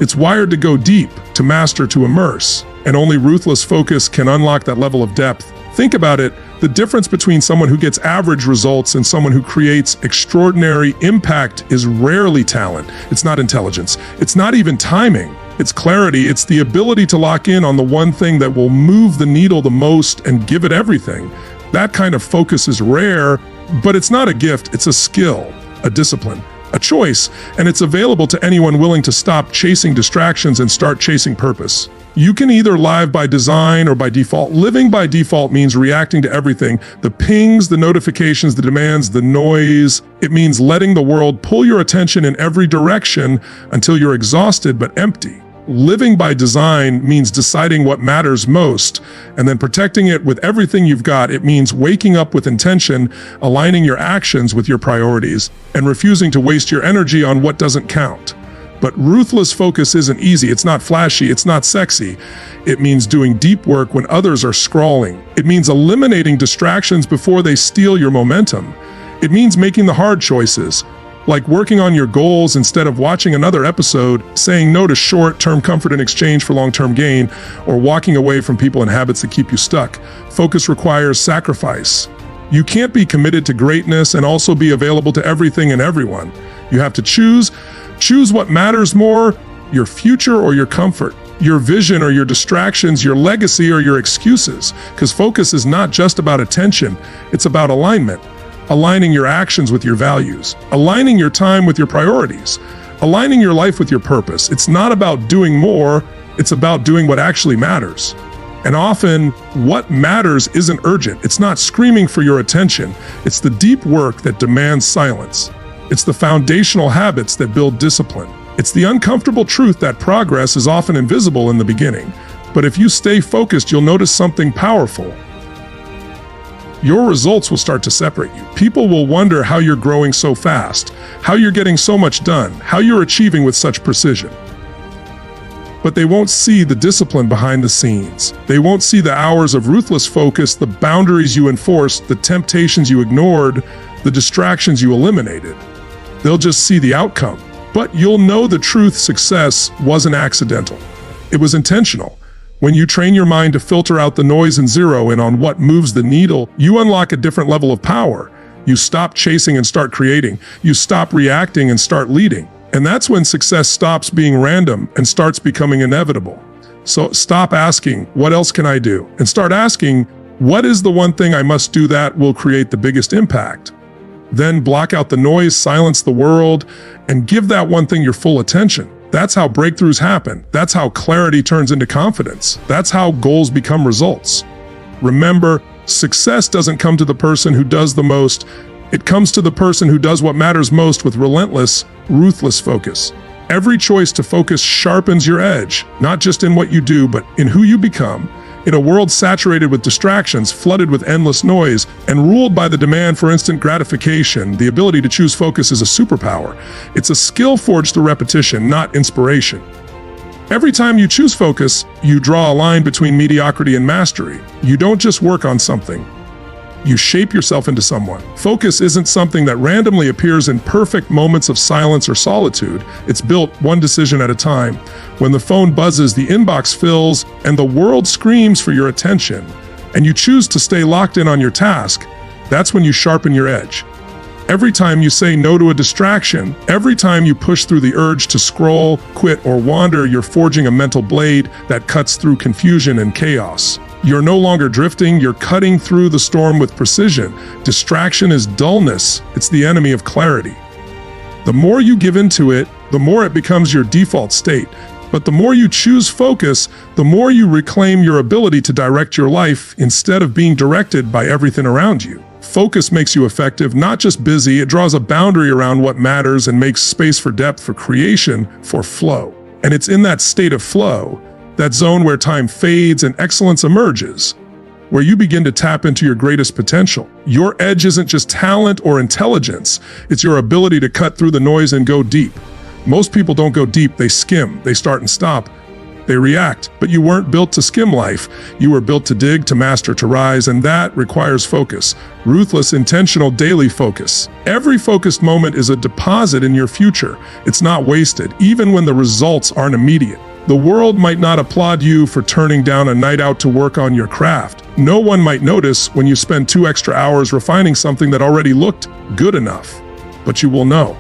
It's wired to go deep, to master, to immerse. And only ruthless focus can unlock that level of depth. Think about it, the difference between someone who gets average results and someone who creates extraordinary impact is rarely talent. It's not intelligence. It's not even timing. It's clarity. It's the ability to lock in on the one thing that will move the needle the most and give it everything. That kind of focus is rare, but it's not a gift. It's a skill, a discipline, a choice, and it's available to anyone willing to stop chasing distractions and start chasing purpose. You can either live by design or by default. Living by default means reacting to everything, the pings, the notifications, the demands, the noise. It means letting the world pull your attention in every direction until you're exhausted but empty. Living by design means deciding what matters most and then protecting it with everything you've got. It means waking up with intention, aligning your actions with your priorities, and refusing to waste your energy on what doesn't count. But ruthless focus isn't easy. It's not flashy. It's not sexy. It means doing deep work when others are scrolling. It means eliminating distractions before they steal your momentum. It means making the hard choices, like working on your goals instead of watching another episode, saying no to short-term comfort in exchange for long-term gain, or walking away from people and habits that keep you stuck. Focus requires sacrifice. You can't be committed to greatness and also be available to everything and everyone. You have to choose what matters more, your future or your comfort, your vision or your distractions, your legacy or your excuses. Because focus is not just about attention, it's about alignment. Aligning your actions with your values, aligning your time with your priorities, aligning your life with your purpose. It's not about doing more, it's about doing what actually matters. And often, what matters isn't urgent. It's not screaming for your attention. It's the deep work that demands silence. It's the foundational habits that build discipline. It's the uncomfortable truth that progress is often invisible in the beginning. But if you stay focused, you'll notice something powerful. Your results will start to separate you. People will wonder how you're growing so fast, how you're getting so much done, how you're achieving with such precision. But they won't see the discipline behind the scenes. They won't see the hours of ruthless focus, the boundaries you enforced, the temptations you ignored, the distractions you eliminated. They'll just see the outcome. But you'll know the truth: success wasn't accidental. It was intentional. When you train your mind to filter out the noise and zero in on what moves the needle, you unlock a different level of power. You stop chasing and start creating. You stop reacting and start leading. And that's when success stops being random and starts becoming inevitable. So stop asking, what else can I do? And start asking, what is the one thing I must do that will create the biggest impact? Then block out the noise, silence the world, and give that one thing your full attention. That's how breakthroughs happen. That's how clarity turns into confidence. That's how goals become results. Remember, success doesn't come to the person who does the most. It comes to the person who does what matters most with relentless, ruthless focus. Every choice to focus sharpens your edge, not just in what you do, but in who you become. In a world saturated with distractions, flooded with endless noise, and ruled by the demand for instant gratification, the ability to choose focus is a superpower. It's a skill forged through repetition, not inspiration. Every time you choose focus, you draw a line between mediocrity and mastery. You don't just work on something. You shape yourself into someone. Focus isn't something that randomly appears in perfect moments of silence or solitude. It's built one decision at a time. When the phone buzzes, the inbox fills, and the world screams for your attention, and you choose to stay locked in on your task, that's when you sharpen your edge. Every time you say no to a distraction, every time you push through the urge to scroll, quit, or wander, you're forging a mental blade that cuts through confusion and chaos. You're no longer drifting, you're cutting through the storm with precision. Distraction is dullness. It's the enemy of clarity. The more you give into it, the more it becomes your default state. But the more you choose focus, the more you reclaim your ability to direct your life instead of being directed by everything around you. Focus makes you effective, not just busy. It draws a boundary around what matters and makes space for depth, for creation, for flow. And it's in that state of flow, that zone where time fades and excellence emerges, where you begin to tap into your greatest potential. Your edge isn't just talent or intelligence, it's your ability to cut through the noise and go deep. Most people don't go deep, they skim, they start and stop, they react. But you weren't built to skim life. You were built to dig, to master, to rise, and that requires focus. Ruthless, intentional, daily focus. Every focused moment is a deposit in your future. It's not wasted, even when the results aren't immediate. The world might not applaud you for turning down a night out to work on your craft. No one might notice when you spend 2 extra hours refining something that already looked good enough. But you will know.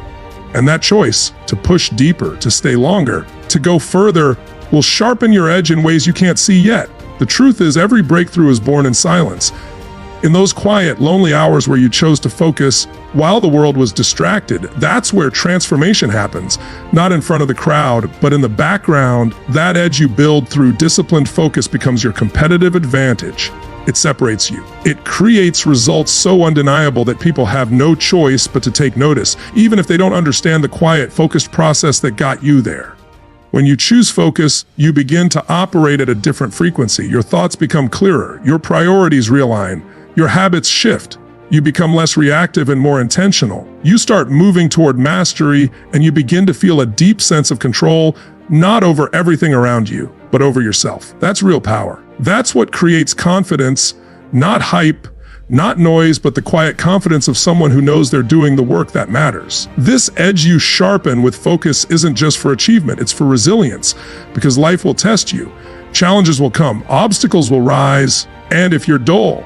And that choice, to push deeper, to stay longer, to go further, will sharpen your edge in ways you can't see yet. The truth is, every breakthrough is born in silence. In those quiet, lonely hours where you chose to focus while the world was distracted, that's where transformation happens. Not in front of the crowd, but in the background. That edge you build through disciplined focus becomes your competitive advantage. It separates you. It creates results so undeniable that people have no choice but to take notice, even if they don't understand the quiet, focused process that got you there. When you choose focus, you begin to operate at a different frequency. Your thoughts become clearer, your priorities realign, your habits shift. You become less reactive and more intentional. You start moving toward mastery, and you begin to feel a deep sense of control, not over everything around you, but over yourself. That's real power. That's what creates confidence, not hype, not noise, but the quiet confidence of someone who knows they're doing the work that matters. This edge you sharpen with focus isn't just for achievement, it's for resilience, because life will test you. Challenges will come, obstacles will rise, and if you're dull,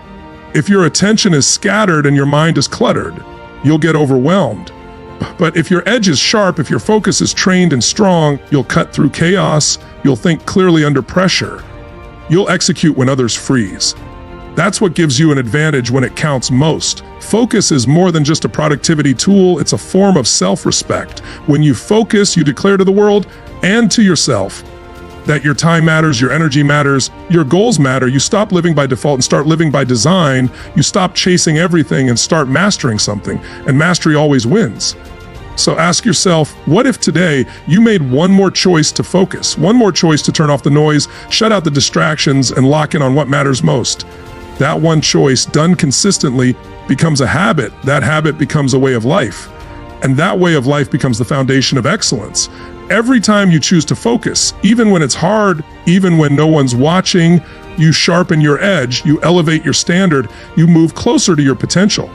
if your attention is scattered and your mind is cluttered, you'll get overwhelmed. But if your edge is sharp, if your focus is trained and strong, you'll cut through chaos, you'll think clearly under pressure, you'll execute when others freeze. That's what gives you an advantage when it counts most. Focus is more than just a productivity tool, it's a form of self-respect. When you focus, you declare to the world and to yourself that your time matters, your energy matters, your goals matter. You stop living by default and start living by design. You stop chasing everything and start mastering something, and mastery always wins. So ask yourself, what if today you made one more choice to focus, one more choice to turn off the noise, shut out the distractions, and lock in on what matters most? That one choice, done consistently, becomes a habit. That habit becomes a way of life. And that way of life becomes the foundation of excellence. Every time you choose to focus, even when it's hard, even when no one's watching, you sharpen your edge, you elevate your standard, you move closer to your potential.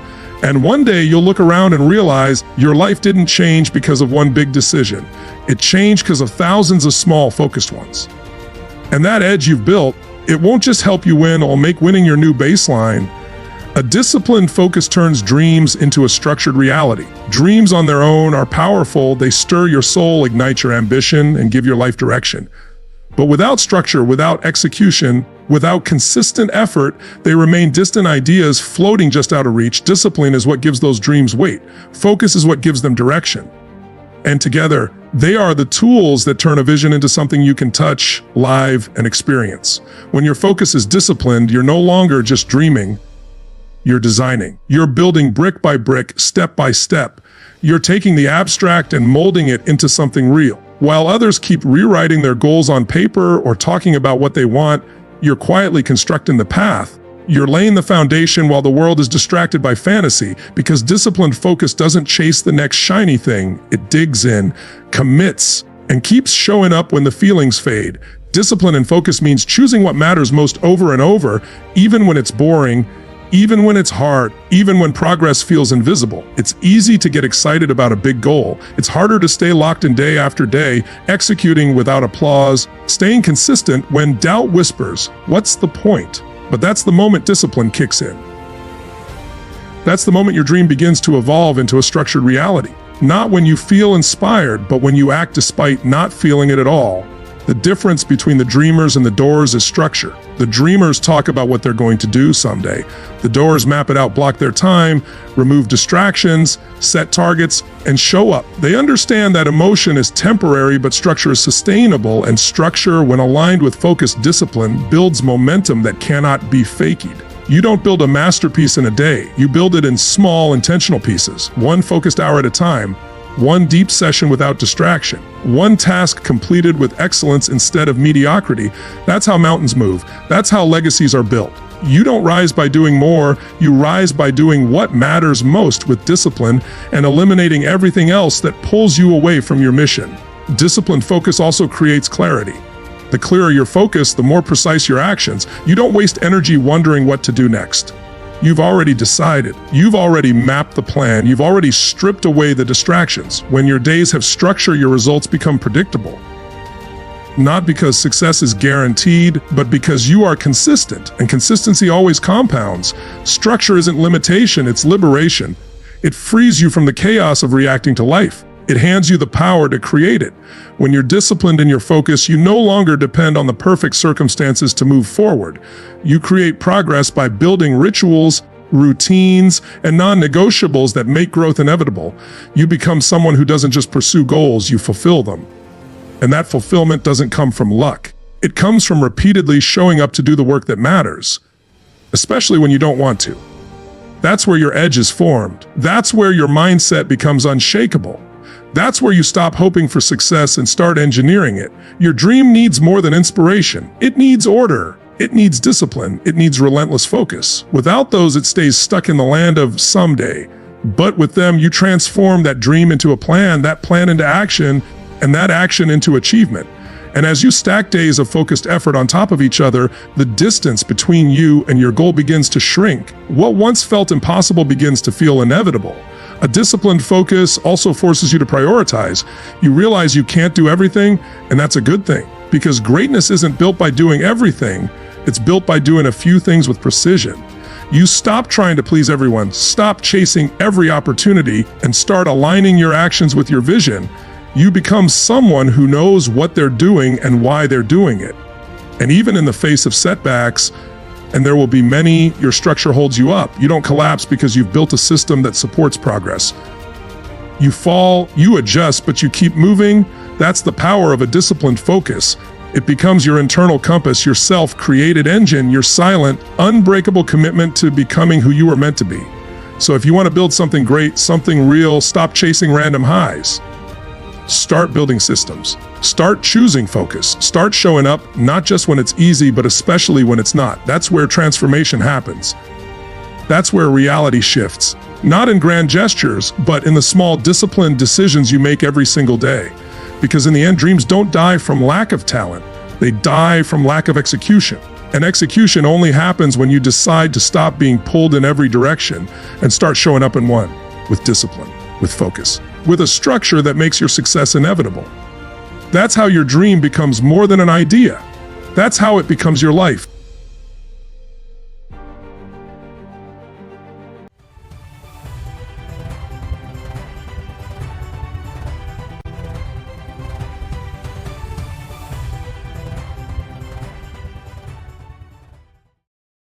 And one day you'll look around and realize your life didn't change because of one big decision. It changed because of thousands of small, focused ones. And that edge you've built, it won't just help you win, it'll make winning your new baseline. A disciplined focus turns dreams into a structured reality. Dreams on their own are powerful, they stir your soul, ignite your ambition, and give your life direction. But without structure, without execution, without consistent effort, they remain distant ideas floating just out of reach. Discipline is what gives those dreams weight. Focus is what gives them direction. And together, they are the tools that turn a vision into something you can touch, live, and experience. When your focus is disciplined, you're no longer just dreaming, you're designing. You're building brick by brick, step by step. You're taking the abstract and molding it into something real. While others keep rewriting their goals on paper or talking about what they want, you're quietly constructing the path. You're laying the foundation while the world is distracted by fantasy, because disciplined focus doesn't chase the next shiny thing. It digs in, commits, and keeps showing up when the feelings fade. Discipline and focus means choosing what matters most over and over, even when it's boring, even when it's hard, even when progress feels invisible. It's easy to get excited about a big goal. It's harder to stay locked in day after day, executing without applause, staying consistent when doubt whispers, "What's the point?" But that's the moment discipline kicks in. That's the moment your dream begins to evolve into a structured reality. Not when you feel inspired, but when you act despite not feeling it at all. The difference between the dreamers and the doers is structure. The dreamers talk about what they're going to do someday. The doers map it out, block their time, remove distractions, set targets, and show up. They understand that emotion is temporary, but structure is sustainable, and structure, when aligned with focused discipline, builds momentum that cannot be faked. You don't build a masterpiece in a day. You build it in small, intentional pieces, one focused hour at a time, one deep session without distraction, one task completed with excellence instead of mediocrity. That's how mountains move. That's how legacies are built. You don't rise by doing more, you rise by doing what matters most with discipline and eliminating everything else that pulls you away from your mission. Disciplined focus also creates clarity. The clearer your focus, the more precise your actions. You don't waste energy wondering what to do next. You've already decided. You've already mapped the plan. You've already stripped away the distractions. When your days have structure, your results become predictable. Not because success is guaranteed, but because you are consistent, and consistency always compounds. Structure isn't limitation, it's liberation. It frees you from the chaos of reacting to life. It hands you the power to create it. When you're disciplined in your focus, you no longer depend on the perfect circumstances to move forward. You create progress by building rituals, routines, and non-negotiables that make growth inevitable. You become someone who doesn't just pursue goals, you fulfill them. And that fulfillment doesn't come from luck. It comes from repeatedly showing up to do the work that matters, especially when you don't want to. That's where your edge is formed. That's where your mindset becomes unshakable. That's where you stop hoping for success and start engineering it. Your dream needs more than inspiration. It needs order. It needs discipline. It needs relentless focus. Without those, it stays stuck in the land of someday. But with them, you transform that dream into a plan, that plan into action, and that action into achievement. And as you stack days of focused effort on top of each other, the distance between you and your goal begins to shrink. What once felt impossible begins to feel inevitable. A disciplined focus also forces you to prioritize. You realize you can't do everything, and that's a good thing. Because greatness isn't built by doing everything, it's built by doing a few things with precision. You stop trying to please everyone, stop chasing every opportunity, and start aligning your actions with your vision. You become someone who knows what they're doing and why they're doing it. And even in the face of setbacks, and there will be many, your structure holds you up. You don't collapse because you've built a system that supports progress. You fall, you adjust, but you keep moving. That's the power of a disciplined focus. It becomes your internal compass, your self-created engine, your silent, unbreakable commitment to becoming who you were meant to be. So if you want to build something great, something real, stop chasing random highs. Start building systems. Start choosing focus. Start showing up, not just when it's easy, but especially when it's not. That's where transformation happens. That's where reality shifts. Not in grand gestures, but in the small disciplined decisions you make every single day. Because in the end, dreams don't die from lack of talent. They die from lack of execution. And execution only happens when you decide to stop being pulled in every direction and start showing up in one, with discipline, with focus, with a structure that makes your success inevitable. That's how your dream becomes more than an idea. That's how it becomes your life.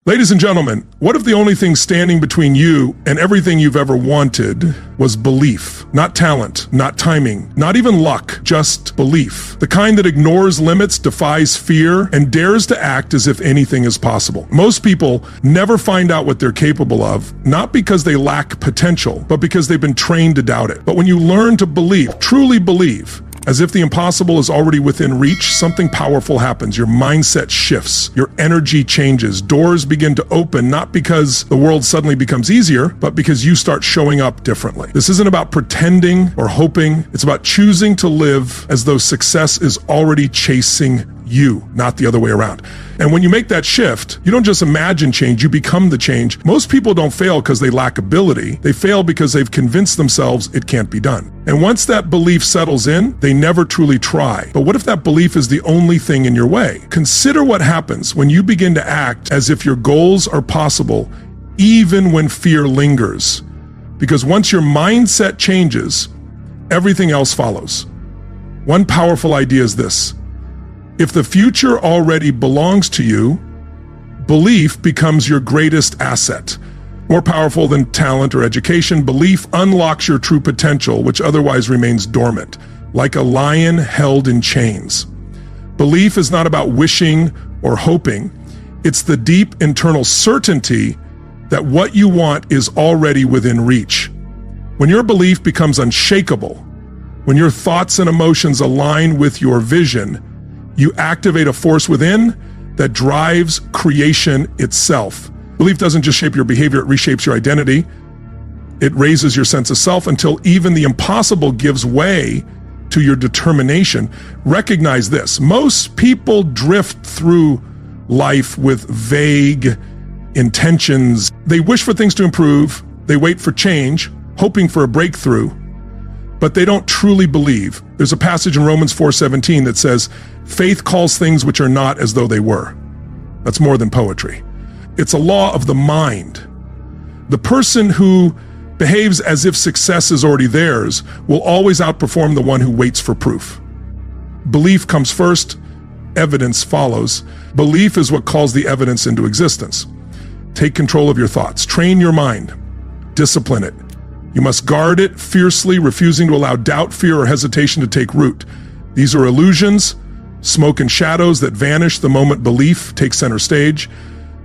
Ladies and gentlemen, what if the only thing standing between you and everything you've ever wanted was belief? Not talent, not timing, not even luck, just belief. The kind that ignores limits, defies fear, and dares to act as if anything is possible. Most people never find out what they're capable of, not because they lack potential, but because they've been trained to doubt it. But when you learn to believe, truly believe, as if the impossible is already within reach, something powerful happens. Your mindset shifts. Your energy changes. Doors begin to open, not because the world suddenly becomes easier, but because you start showing up differently. This isn't about pretending or hoping. It's about choosing to live as though success is already chasing you, not the other way around. And when you make that shift, you don't just imagine change, you become the change. Most people don't fail because they lack ability. They fail because they've convinced themselves it can't be done. And once that belief settles in, they never truly try. But what if that belief is the only thing in your way? Consider what happens when you begin to act as if your goals are possible, even when fear lingers. Because once your mindset changes, everything else follows. One powerful idea is this: if the future already belongs to you, belief becomes your greatest asset. More powerful than talent or education, belief unlocks your true potential, which otherwise remains dormant, like a lion held in chains. Belief is not about wishing or hoping. It's the deep internal certainty that what you want is already within reach. When your belief becomes unshakable, when your thoughts and emotions align with your vision, you activate a force within that drives creation itself. Belief doesn't just shape your behavior, it reshapes your identity. It raises your sense of self until even the impossible gives way to your determination. Recognize this. Most people drift through life with vague intentions. They wish for things to improve. They wait for change, hoping for a breakthrough, but they don't truly believe. There's a passage in Romans 4:17 that says, faith calls things which are not as though they were. That's more than poetry. It's a law of the mind. The person who behaves as if success is already theirs will always outperform the one who waits for proof. Belief comes first, evidence follows. Belief is what calls the evidence into existence. Take control of your thoughts. Train your mind. Discipline it. You must guard it fiercely, refusing to allow doubt, fear, or hesitation to take root. These are illusions, smoke and shadows that vanish the moment belief takes center stage.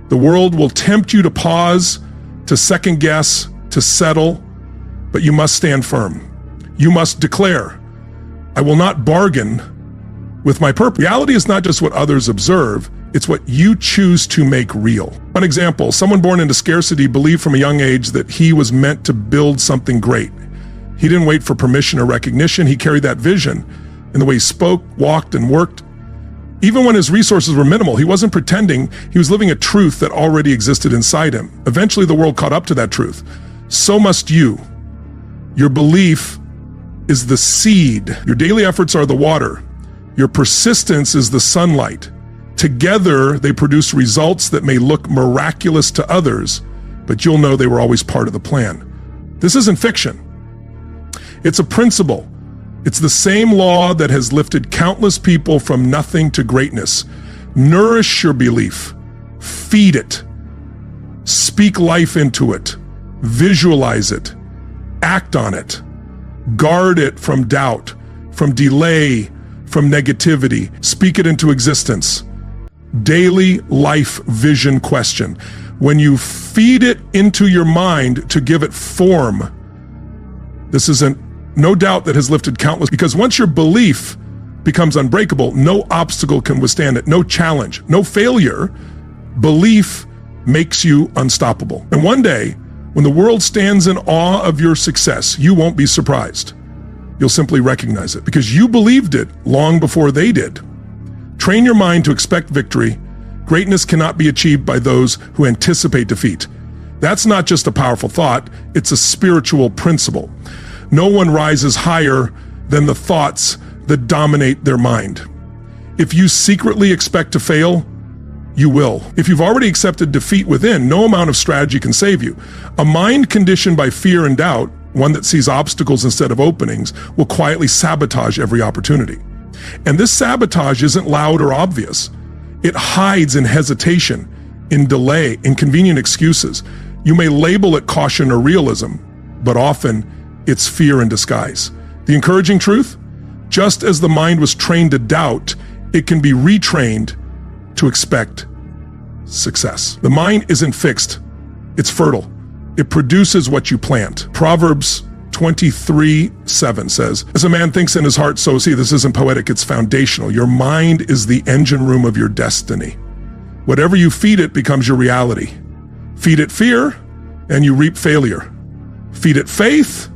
The world will tempt you to pause, to second guess, to settle, but you must stand firm. You must declare, I will not bargain with my purpose. Reality is not just what others observe, it's what you choose to make real. One example, someone born into scarcity believed from a young age that he was meant to build something great. He didn't wait for permission or recognition. He carried that vision in the way he spoke, walked, and worked. Even when his resources were minimal, he wasn't pretending. He was living a truth that already existed inside him. Eventually, the world caught up to that truth. So must you. Your belief is the seed. Your daily efforts are the water. Your persistence is the sunlight. Together, they produce results that may look miraculous to others, but you'll know they were always part of the plan. This isn't fiction. It's a principle. It's the same law that has lifted countless people from nothing to greatness. Nourish your belief. Feed it. Speak life into it. Visualize it. Act on it. Guard it from doubt, from delay, from negativity. Speak it into existence. Daily life vision question. When you feed it into your mind to give it form, this isn't no doubt that has lifted countless, because once your belief becomes unbreakable, no obstacle can withstand it, no challenge, no failure. Belief makes you unstoppable. And one day, when the world stands in awe of your success, you won't be surprised. You'll simply recognize it because you believed it long before they did. Train your mind to expect victory. Greatness cannot be achieved by those who anticipate defeat. That's not just a powerful thought, it's a spiritual principle. No one rises higher than the thoughts that dominate their mind. If you secretly expect to fail, you will. If you've already accepted defeat within, no amount of strategy can save you. A mind conditioned by fear and doubt, one that sees obstacles instead of openings, will quietly sabotage every opportunity. And this sabotage isn't loud or obvious. It hides in hesitation, in delay, in convenient excuses. You may label it caution or realism, but often it's fear in disguise. The encouraging truth? Just as the mind was trained to doubt, it can be retrained to expect success. The mind isn't fixed, it's fertile. It produces what you plant. Proverbs 23:7 says, as a man thinks in his heart, so is he. This isn't poetic, it's foundational. Your mind is the engine room of your destiny. Whatever you feed it becomes your reality. Feed it fear, and you reap failure. Feed it faith,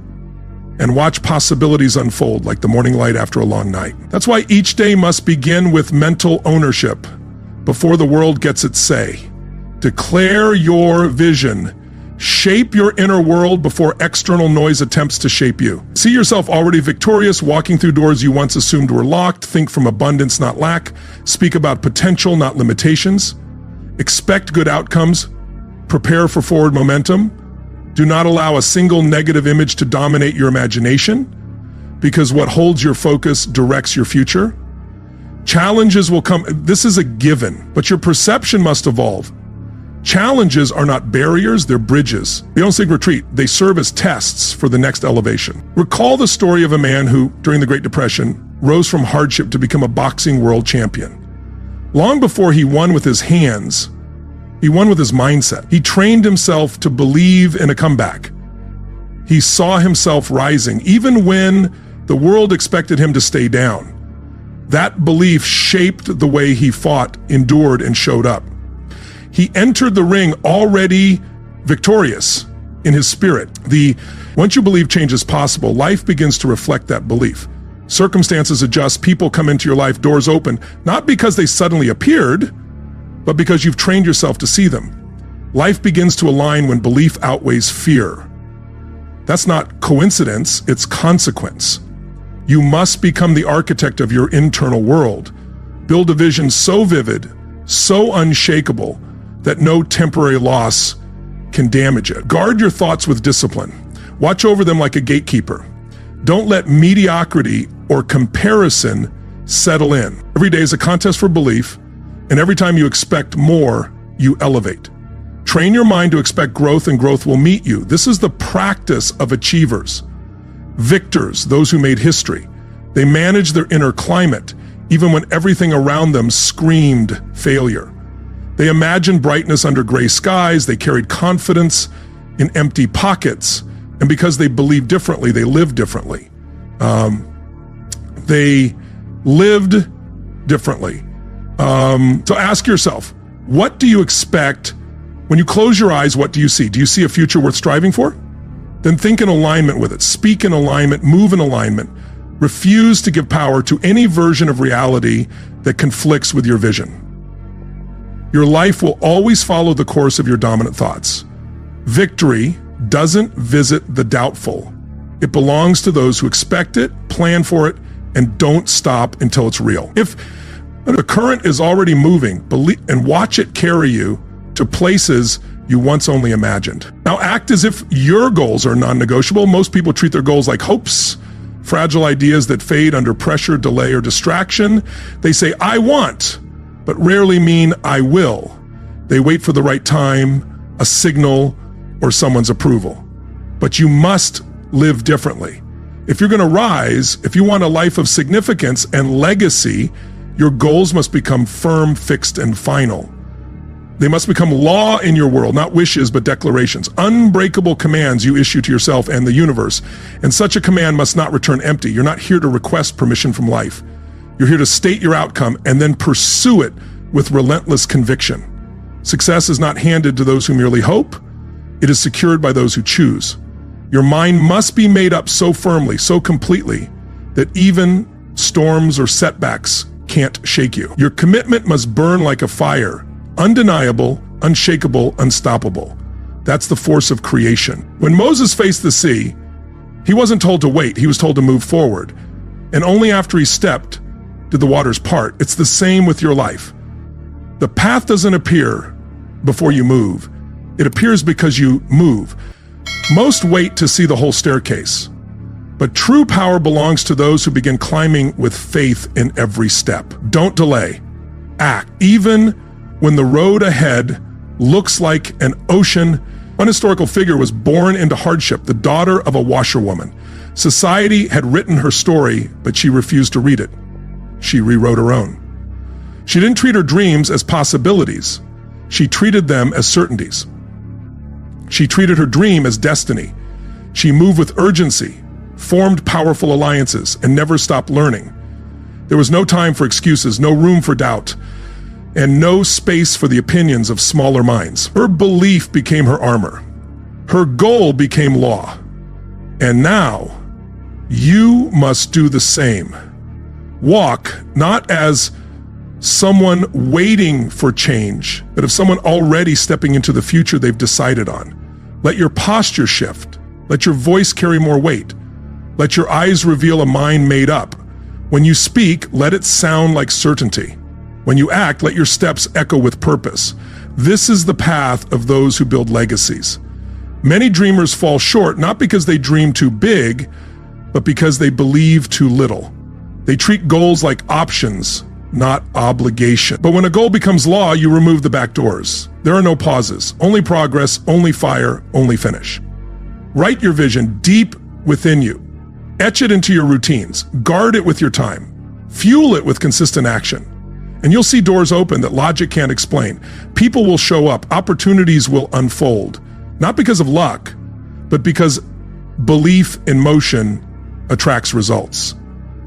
and watch possibilities unfold like the morning light after a long night. That's why each day must begin with mental ownership before the world gets its say. Declare your vision. Shape your inner world before external noise attempts to shape you. See yourself already victorious, walking through doors you once assumed were locked. Think from abundance, not lack. Speak about potential, not limitations. Expect good outcomes. Prepare for forward momentum. Do not allow a single negative image to dominate your imagination, because what holds your focus directs your future. Challenges will come. This is a given, but your perception must evolve. Challenges are not barriers, they're bridges. They don't seek retreat, they serve as tests for the next elevation. Recall the story of a man who, during the Great Depression, rose from hardship to become a boxing world champion. Long before he won with his hands, he won with his mindset. He trained himself to believe in a comeback. He saw himself rising, even when the world expected him to stay down. That belief shaped the way he fought, endured, and showed up. He entered the ring already victorious in his spirit. Once you believe change is possible, life begins to reflect that belief. Circumstances adjust, people come into your life, doors open, not because they suddenly appeared, but because you've trained yourself to see them. Life begins to align when belief outweighs fear. That's not coincidence, it's consequence. You must become the architect of your internal world. Build a vision so vivid, so unshakable, that no temporary loss can damage it. Guard your thoughts with discipline. Watch over them like a gatekeeper. Don't let mediocrity or comparison settle in. Every day is a contest for belief, and every time you expect more, you elevate. Train your mind to expect growth, and growth will meet you. This is the practice of achievers. Victors, those who made history. They managed their inner climate, even when everything around them screamed failure. They imagined brightness under gray skies, they carried confidence in empty pockets, and because they believed differently, they lived differently. They lived differently. So ask yourself, what do you expect? When you close your eyes, what do you see? Do you see a future worth striving for? Then think in alignment with it. Speak in alignment, move in alignment. Refuse to give power to any version of reality that conflicts with your vision. Your life will always follow the course of your dominant thoughts. Victory doesn't visit the doubtful. It belongs to those who expect it, plan for it, and don't stop until it's real. If the current is already moving, believe and watch it carry you to places you once only imagined. Now act as if your goals are non-negotiable. Most people treat their goals like hopes, fragile ideas that fade under pressure, delay, or distraction. They say, I want, but rarely mean I will. They wait for the right time, a signal, or someone's approval. But you must live differently. If you're going to rise, if you want a life of significance and legacy, your goals must become firm, fixed, and final. They must become law in your world, not wishes, but declarations, unbreakable commands you issue to yourself and the universe. And such a command must not return empty. You're not here to request permission from life. You're here to state your outcome and then pursue it with relentless conviction. Success is not handed to those who merely hope. It is secured by those who choose. Your mind must be made up so firmly, so completely, that even storms or setbacks can't shake you. Your commitment must burn like a fire, undeniable, unshakable, unstoppable. That's the force of creation. When Moses faced the sea, he wasn't told to wait, he was told to move forward. And only after he stepped did the waters part. It's the same with your life. The path doesn't appear before you move. It appears because you move. Most wait to see the whole staircase, but true power belongs to those who begin climbing with faith in every step. Don't delay. Act. Even when the road ahead looks like an ocean. One historical figure was born into hardship, the daughter of a washerwoman. Society had written her story, but she refused to read it. She rewrote her own. She didn't treat her dreams as possibilities. She treated them as certainties. She treated her dream as destiny. She moved with urgency, formed powerful alliances, and never stopped learning. There was no time for excuses, no room for doubt, and no space for the opinions of smaller minds. Her belief became her armor. Her goal became law. And now, you must do the same. Walk not as someone waiting for change, but of someone already stepping into the future they've decided on. Let your posture shift. Let your voice carry more weight. Let your eyes reveal a mind made up. When you speak, let it sound like certainty. When you act, let your steps echo with purpose. This is the path of those who build legacies. Many dreamers fall short, not because they dream too big, but because they believe too little. They treat goals like options, not obligation. But when a goal becomes law, you remove the back doors. There are no pauses, only progress, only fire, only finish. Write your vision deep within you. Etch it into your routines. Guard it with your time. Fuel it with consistent action. And you'll see doors open that logic can't explain. People will show up. Opportunities will unfold. Not because of luck, but because belief in motion attracts results.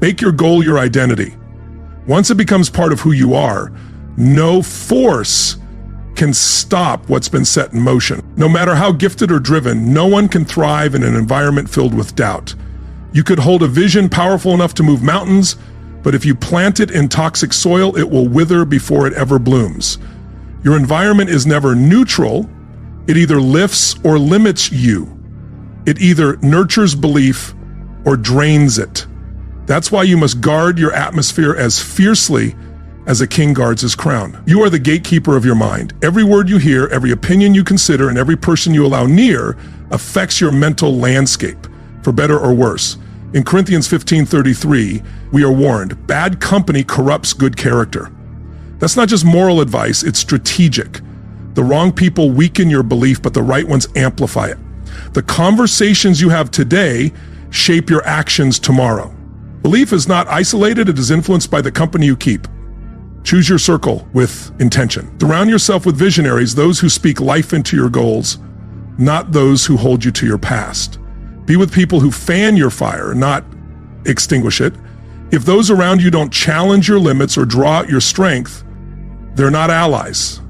Make your goal your identity. Once it becomes part of who you are, no force can stop what's been set in motion. No matter how gifted or driven, no one can thrive in an environment filled with doubt. You could hold a vision powerful enough to move mountains, but if you plant it in toxic soil, it will wither before it ever blooms. Your environment is never neutral. It either lifts or limits you. It either nurtures belief or drains it. That's why you must guard your atmosphere as fiercely as a king guards his crown. You are the gatekeeper of your mind. Every word you hear, every opinion you consider, and every person you allow near affects your mental landscape, for better or worse. In Corinthians 15:33, we are warned, bad company corrupts good character. That's not just moral advice, it's strategic. The wrong people weaken your belief, but the right ones amplify it. The conversations you have today shape your actions tomorrow. Belief is not isolated, it is influenced by the company you keep. Choose your circle with intention. Surround yourself with visionaries, those who speak life into your goals, not those who hold you to your past. Be with people who fan your fire, not extinguish it. If those around you don't challenge your limits or draw out your strength, they're not allies,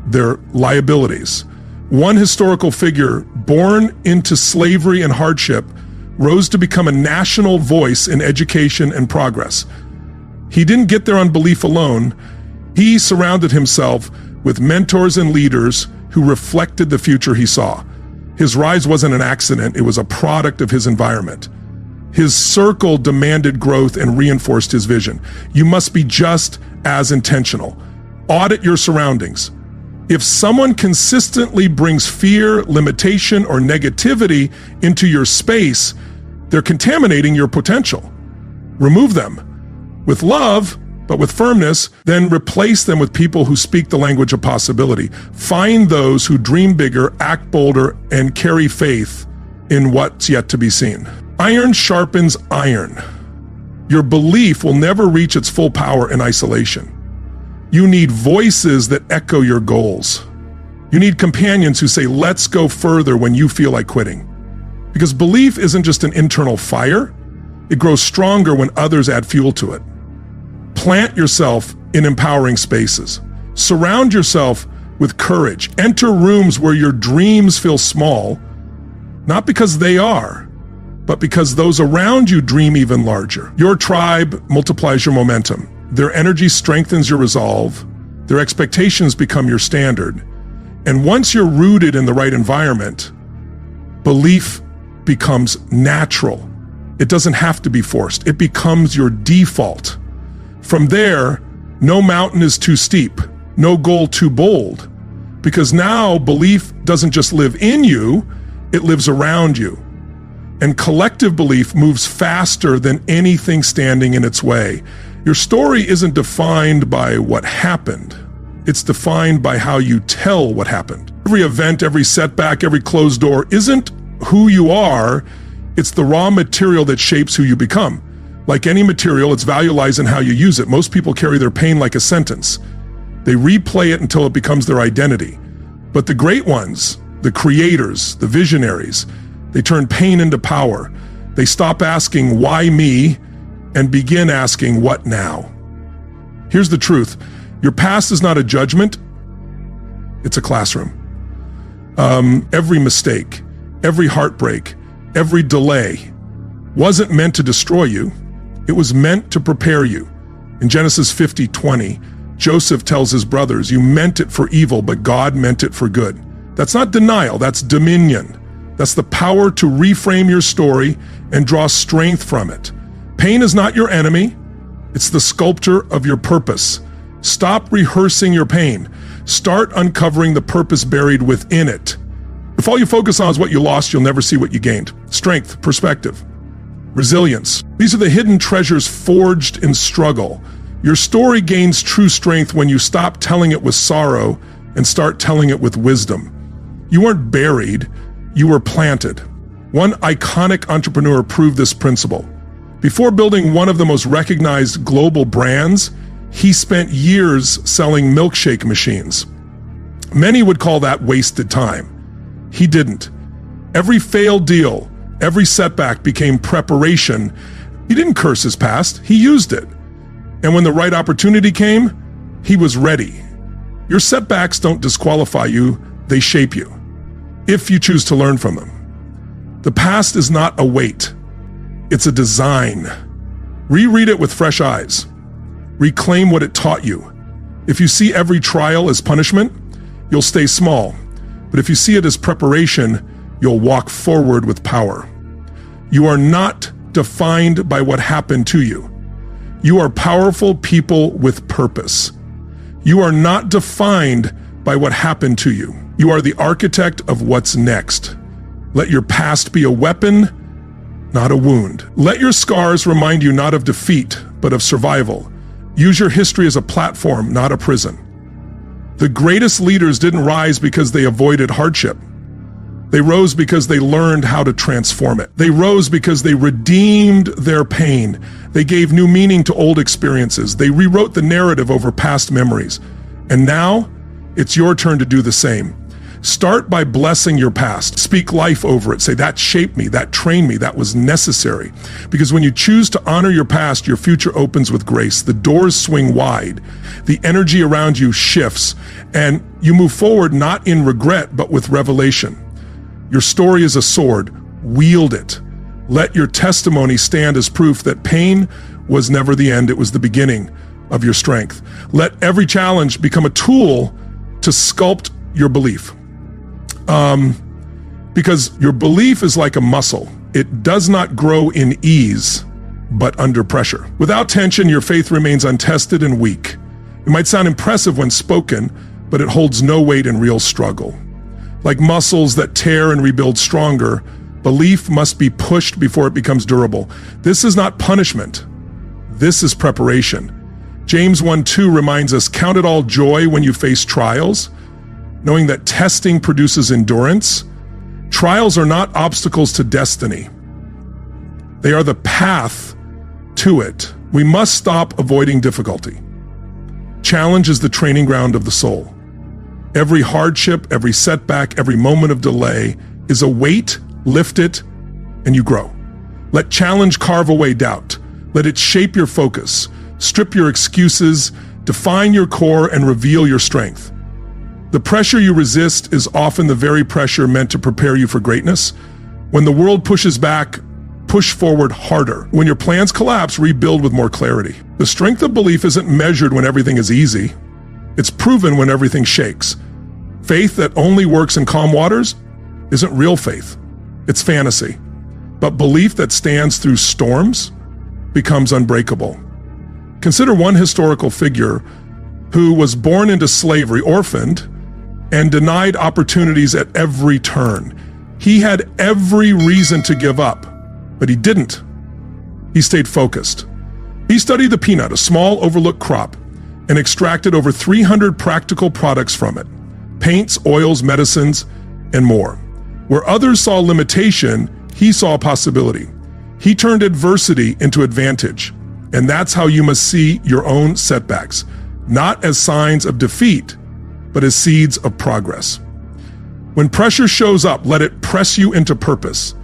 they're liabilities. One historical figure, born into slavery and hardship, rose to become a national voice in education and progress. He didn't get there on belief alone. He surrounded himself with mentors and leaders who reflected the future he saw. His rise wasn't an accident, it was a product of his environment. His circle demanded growth and reinforced his vision. You must be just as intentional. Audit your surroundings. If someone consistently brings fear, limitation, or negativity into your space, they're contaminating your potential. Remove them. With love, but with firmness, then replace them with people who speak the language of possibility. Find those who dream bigger, act bolder, and carry faith in what's yet to be seen. Iron sharpens iron. Your belief will never reach its full power in isolation. You need voices that echo your goals. You need companions who say, let's go further when you feel like quitting. Because belief isn't just an internal fire, it grows stronger when others add fuel to it. Plant yourself in empowering spaces. Surround yourself with courage. Enter rooms where your dreams feel small, not because they are, but because those around you dream even larger. Your tribe multiplies your momentum. Their energy strengthens your resolve. Their expectations become your standard. And once you're rooted in the right environment, belief becomes natural. It doesn't have to be forced. It becomes your default. From there, no mountain is too steep, no goal too bold, because now belief doesn't just live in you, it lives around you. And collective belief moves faster than anything standing in its way. Your story isn't defined by what happened. It's defined by how you tell what happened. Every event, every setback, every closed door isn't who you are, it's the raw material that shapes who you become. Like any material, its value lies in how you use it. Most people carry their pain like a sentence. They replay it until it becomes their identity. But the great ones, the creators, the visionaries, they turn pain into power. They stop asking, why me, and begin asking, what now? Here's the truth. Your past is not a judgment, it's a classroom. Every mistake, every heartbreak, every delay wasn't meant to destroy you. It was meant to prepare you. In Genesis 50:20, Joseph tells his brothers, you meant it for evil, but God meant it for good. That's not denial, that's dominion. That's the power to reframe your story and draw strength from it. Pain is not your enemy, it's the sculptor of your purpose. Stop rehearsing your pain. Start uncovering the purpose buried within it. If all you focus on is what you lost, you'll never see what you gained. Strength, perspective, resilience. These are the hidden treasures forged in struggle. Your story gains true strength when you stop telling it with sorrow and start telling it with wisdom. You weren't buried, you were planted. One iconic entrepreneur proved this principle. Before building one of the most recognized global brands, he spent years selling milkshake machines. Many would call that wasted time. He didn't. Every failed deal, every setback became preparation. He didn't curse his past, he used it. And when the right opportunity came, he was ready. Your setbacks don't disqualify you, they shape you, if you choose to learn from them. The past is not a weight, it's a design. Reread it with fresh eyes. Reclaim what it taught you. If you see every trial as punishment, you'll stay small. But if you see it as preparation, you'll walk forward with power. You are not defined by what happened to you. You are powerful people with purpose. You are not defined by what happened to you. You are the architect of what's next. Let your past be a weapon, not a wound. Let your scars remind you not of defeat, but of survival. Use your history as a platform, not a prison. The greatest leaders didn't rise because they avoided hardship. They rose because they learned how to transform it. They rose because they redeemed their pain. They gave new meaning to old experiences. They rewrote the narrative over past memories. And now, it's your turn to do the same. Start by blessing your past. Speak life over it. Say, that shaped me, that trained me, that was necessary. Because when you choose to honor your past, your future opens with grace. The doors swing wide. The energy around you shifts. And you move forward not in regret, but with revelation. Your story is a sword. Wield it. Let your testimony stand as proof that pain was never the end. It was the beginning of your strength. Let every challenge become a tool to sculpt your belief. Because your belief is like a muscle. It does not grow in ease, but under pressure. Without tension, your faith remains untested and weak. It might sound impressive when spoken, but it holds no weight in real struggle. Like muscles that tear and rebuild stronger, belief must be pushed before it becomes durable. This is not punishment. This is preparation. James 1:2 reminds us, count it all joy when you face trials, knowing that testing produces endurance. Trials are not obstacles to destiny. They are the path to it. We must stop avoiding difficulty. Challenge is the training ground of the soul. Every hardship, every setback, every moment of delay is a weight. Lift it, and you grow. Let challenge carve away doubt. Let it shape your focus. Strip your excuses, define your core, and reveal your strength. The pressure you resist is often the very pressure meant to prepare you for greatness. When the world pushes back, push forward harder. When your plans collapse, rebuild with more clarity. The strength of belief isn't measured when everything is easy. It's proven when everything shakes. Faith that only works in calm waters isn't real faith. It's fantasy. But belief that stands through storms becomes unbreakable. Consider one historical figure who was born into slavery, orphaned, and denied opportunities at every turn. He had every reason to give up, but he didn't. He stayed focused. He studied the peanut, a small overlooked crop, and extracted over 300 practical products from it: paints, oils, medicines, and more. Where others saw limitation, he saw possibility. He turned adversity into advantage. And that's how you must see your own setbacks, not as signs of defeat, but as seeds of progress. When pressure shows up, let it press you into purpose.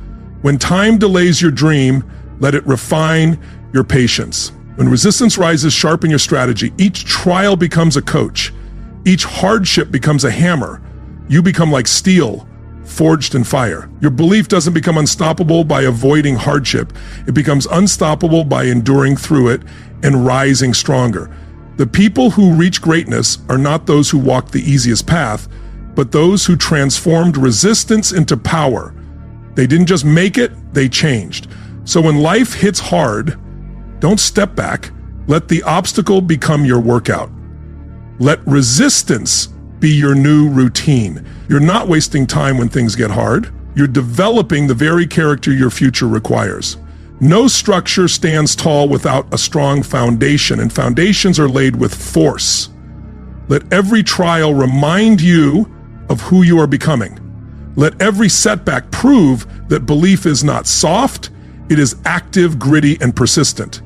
When time delays your dream, let it refine your patience. When resistance rises, sharpen your strategy. Each trial becomes a coach. Each hardship becomes a hammer. You become like steel, forged in fire. Your belief doesn't become unstoppable by avoiding hardship. It becomes unstoppable by enduring through it and rising stronger. The people who reach greatness are not those who walk the easiest path, but those who transformed resistance into power. They didn't just make it, they changed. So when life hits hard, don't step back. Let the obstacle become your workout. Let resistance be your new routine. You're not wasting time when things get hard. You're developing the very character your future requires. No structure stands tall without a strong foundation, and foundations are laid with force. Let every trial remind you of who you are becoming. Let every setback prove that belief is not soft, it is active, gritty, and persistent.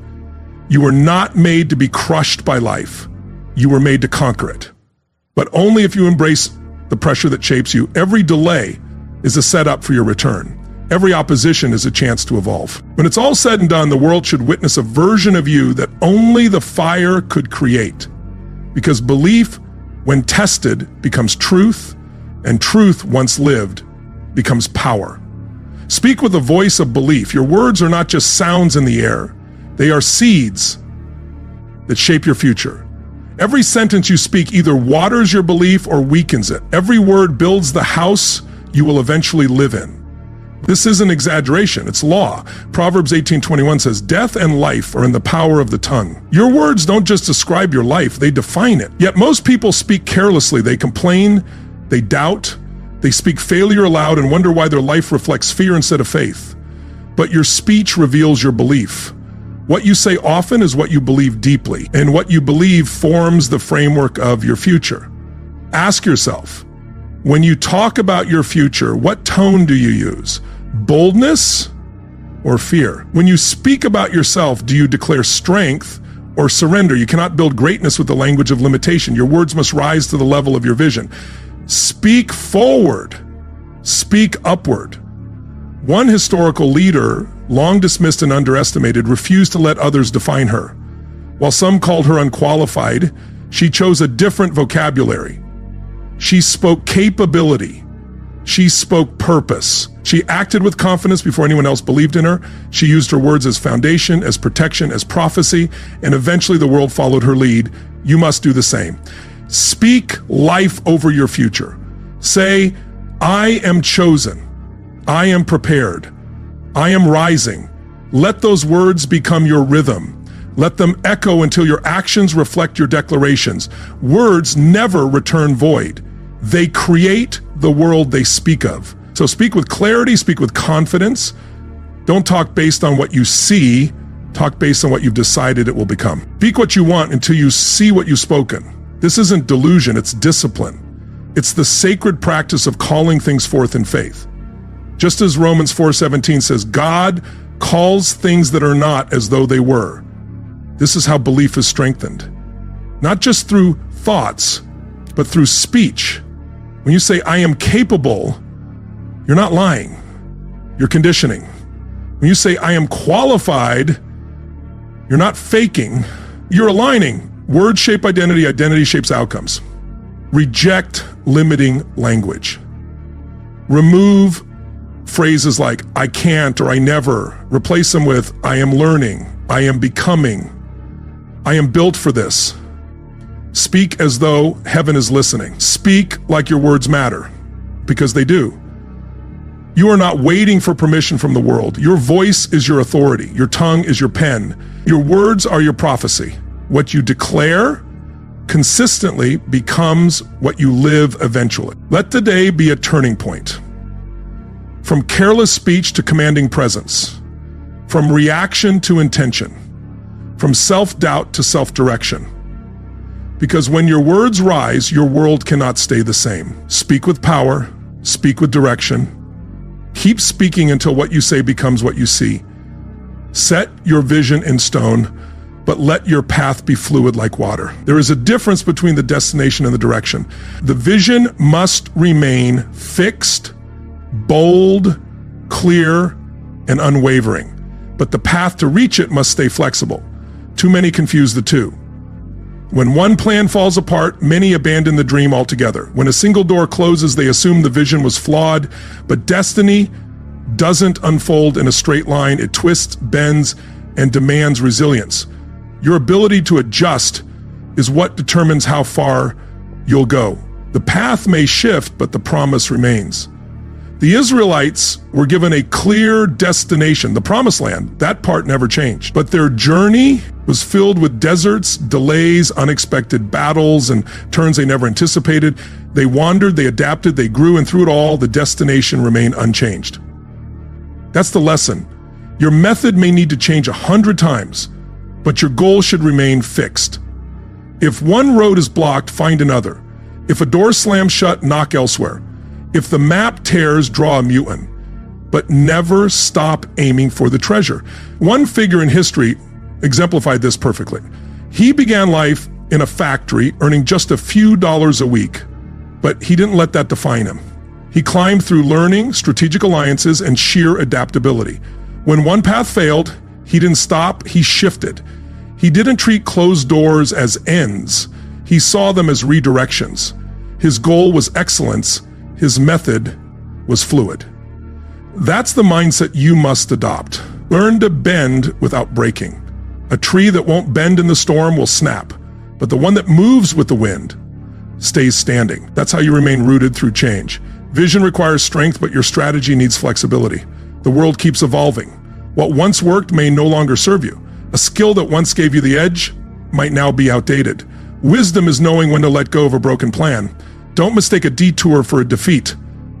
You were not made to be crushed by life. You were made to conquer it. But only if you embrace the pressure that shapes you. Every delay is a setup for your return. Every opposition is a chance to evolve. When it's all said and done, the world should witness a version of you that only the fire could create. Because belief, when tested, becomes truth, and truth, once lived, becomes power. Speak with a voice of belief. Your words are not just sounds in the air. They are seeds that shape your future. Every sentence you speak either waters your belief or weakens it. Every word builds the house you will eventually live in. This isn't exaggeration, it's law. Proverbs 18:21 says, "Death and life are in the power of the tongue." Your words don't just describe your life, they define it. Yet most people speak carelessly. They complain, they doubt, they speak failure aloud and wonder why their life reflects fear instead of faith. But your speech reveals your belief. What you say often is what you believe deeply, and what you believe forms the framework of your future. Ask yourself, when you talk about your future, what tone do you use? Boldness or fear? When you speak about yourself, do you declare strength or surrender? You cannot build greatness with the language of limitation. Your words must rise to the level of your vision. Speak forward. Speak upward. One historical leader, long dismissed and underestimated, refused to let others define her. While some called her unqualified, she chose a different vocabulary. She spoke capability. She spoke purpose. She acted with confidence before anyone else believed in her. She used her words as foundation, as protection, as prophecy, and eventually the world followed her lead. You must do the same. Speak life over your future. Say, I am chosen. I am prepared. I am rising. Let those words become your rhythm. Let them echo until your actions reflect your declarations. Words never return void. They create the world they speak of. So speak with clarity, speak with confidence. Don't talk based on what you see, talk based on what you've decided it will become. Speak what you want until you see what you've spoken. This isn't delusion, it's discipline. It's the sacred practice of calling things forth in faith. Just as Romans 4:17 says, God calls things that are not as though they were. This is how belief is strengthened. Not just through thoughts, but through speech. When you say, I am capable, you're not lying. You're conditioning. When you say, I am qualified, you're not faking. You're aligning. Words shape identity, identity shapes outcomes. Reject limiting language. Remove phrases like, I can't or I never. Replace them with, I am learning, I am becoming, I am built for this. Speak as though heaven is listening. Speak like your words matter, because they do. You are not waiting for permission from the world. Your voice is your authority. Your tongue is your pen. Your words are your prophecy. What you declare consistently becomes what you live eventually. Let today be a turning point. From careless speech to commanding presence. From reaction to intention. From self-doubt to self-direction. Because when your words rise, your world cannot stay the same. Speak with power, speak with direction. Keep speaking until what you say becomes what you see. Set your vision in stone, but let your path be fluid like water. There is a difference between the destination and the direction. The vision must remain fixed, bold, clear, and unwavering. But the path to reach it must stay flexible. Too many confuse the two. When one plan falls apart, many abandon the dream altogether. When a single door closes, they assume the vision was flawed, but destiny doesn't unfold in a straight line. It twists, bends, and demands resilience. Your ability to adjust is what determines how far you'll go. The path may shift, but the promise remains. The Israelites were given a clear destination, the promised land. That part never changed. But their journey was filled with deserts, delays, unexpected battles, and turns they never anticipated. They wandered, they adapted, they grew, and through it all, the destination remained unchanged. That's the lesson. Your method may need to change 100 times, but your goal should remain fixed. If one road is blocked, find another. If a door slams shut, knock elsewhere. If the map tears, draw a mutant. But never stop aiming for the treasure. One figure in history exemplified this perfectly. He began life in a factory, earning just a few dollars a week, but he didn't let that define him. He climbed through learning, strategic alliances, and sheer adaptability. When one path failed, he didn't stop, he shifted. He didn't treat closed doors as ends. He saw them as redirections. His goal was excellence. His method was fluid. That's the mindset you must adopt. Learn to bend without breaking. A tree that won't bend in the storm will snap, but the one that moves with the wind stays standing. That's how you remain rooted through change. Vision requires strength, but your strategy needs flexibility. The world keeps evolving. What once worked may no longer serve you. A skill that once gave you the edge might now be outdated. Wisdom is knowing when to let go of a broken plan. Don't mistake a detour for a defeat.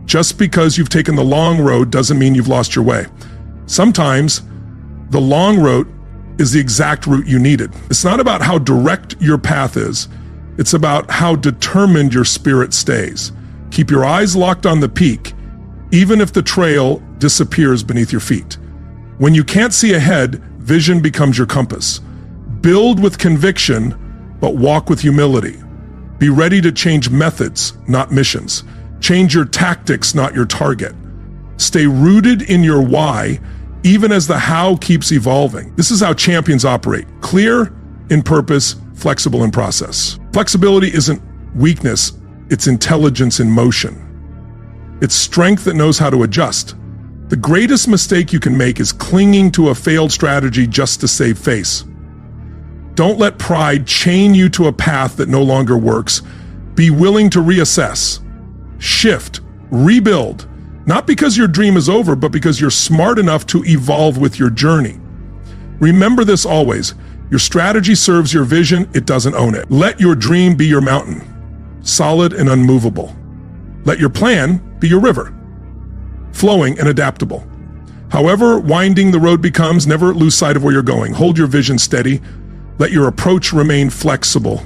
Just because you've taken the long road doesn't mean you've lost your way. Sometimes the long road is the exact route you needed. It's not about how direct your path is. It's about how determined your spirit stays. Keep your eyes locked on the peak, even if the trail disappears beneath your feet. When you can't see ahead, vision becomes your compass. Build with conviction, but walk with humility. Be ready to change methods, not missions. Change your tactics, not your target. Stay rooted in your why, even as the how keeps evolving. This is how champions operate. Clear in purpose, flexible in process. Flexibility isn't weakness, it's intelligence in motion. It's strength that knows how to adjust. The greatest mistake you can make is clinging to a failed strategy just to save face. Don't let pride chain you to a path that no longer works. Be willing to reassess, shift, rebuild, not because your dream is over, but because you're smart enough to evolve with your journey. Remember this always. Your strategy serves your vision, it doesn't own it. Let your dream be your mountain, solid and unmovable. Let your plan be your river, flowing and adaptable. However winding the road becomes, never lose sight of where you're going. Hold your vision steady. Let your approach remain flexible.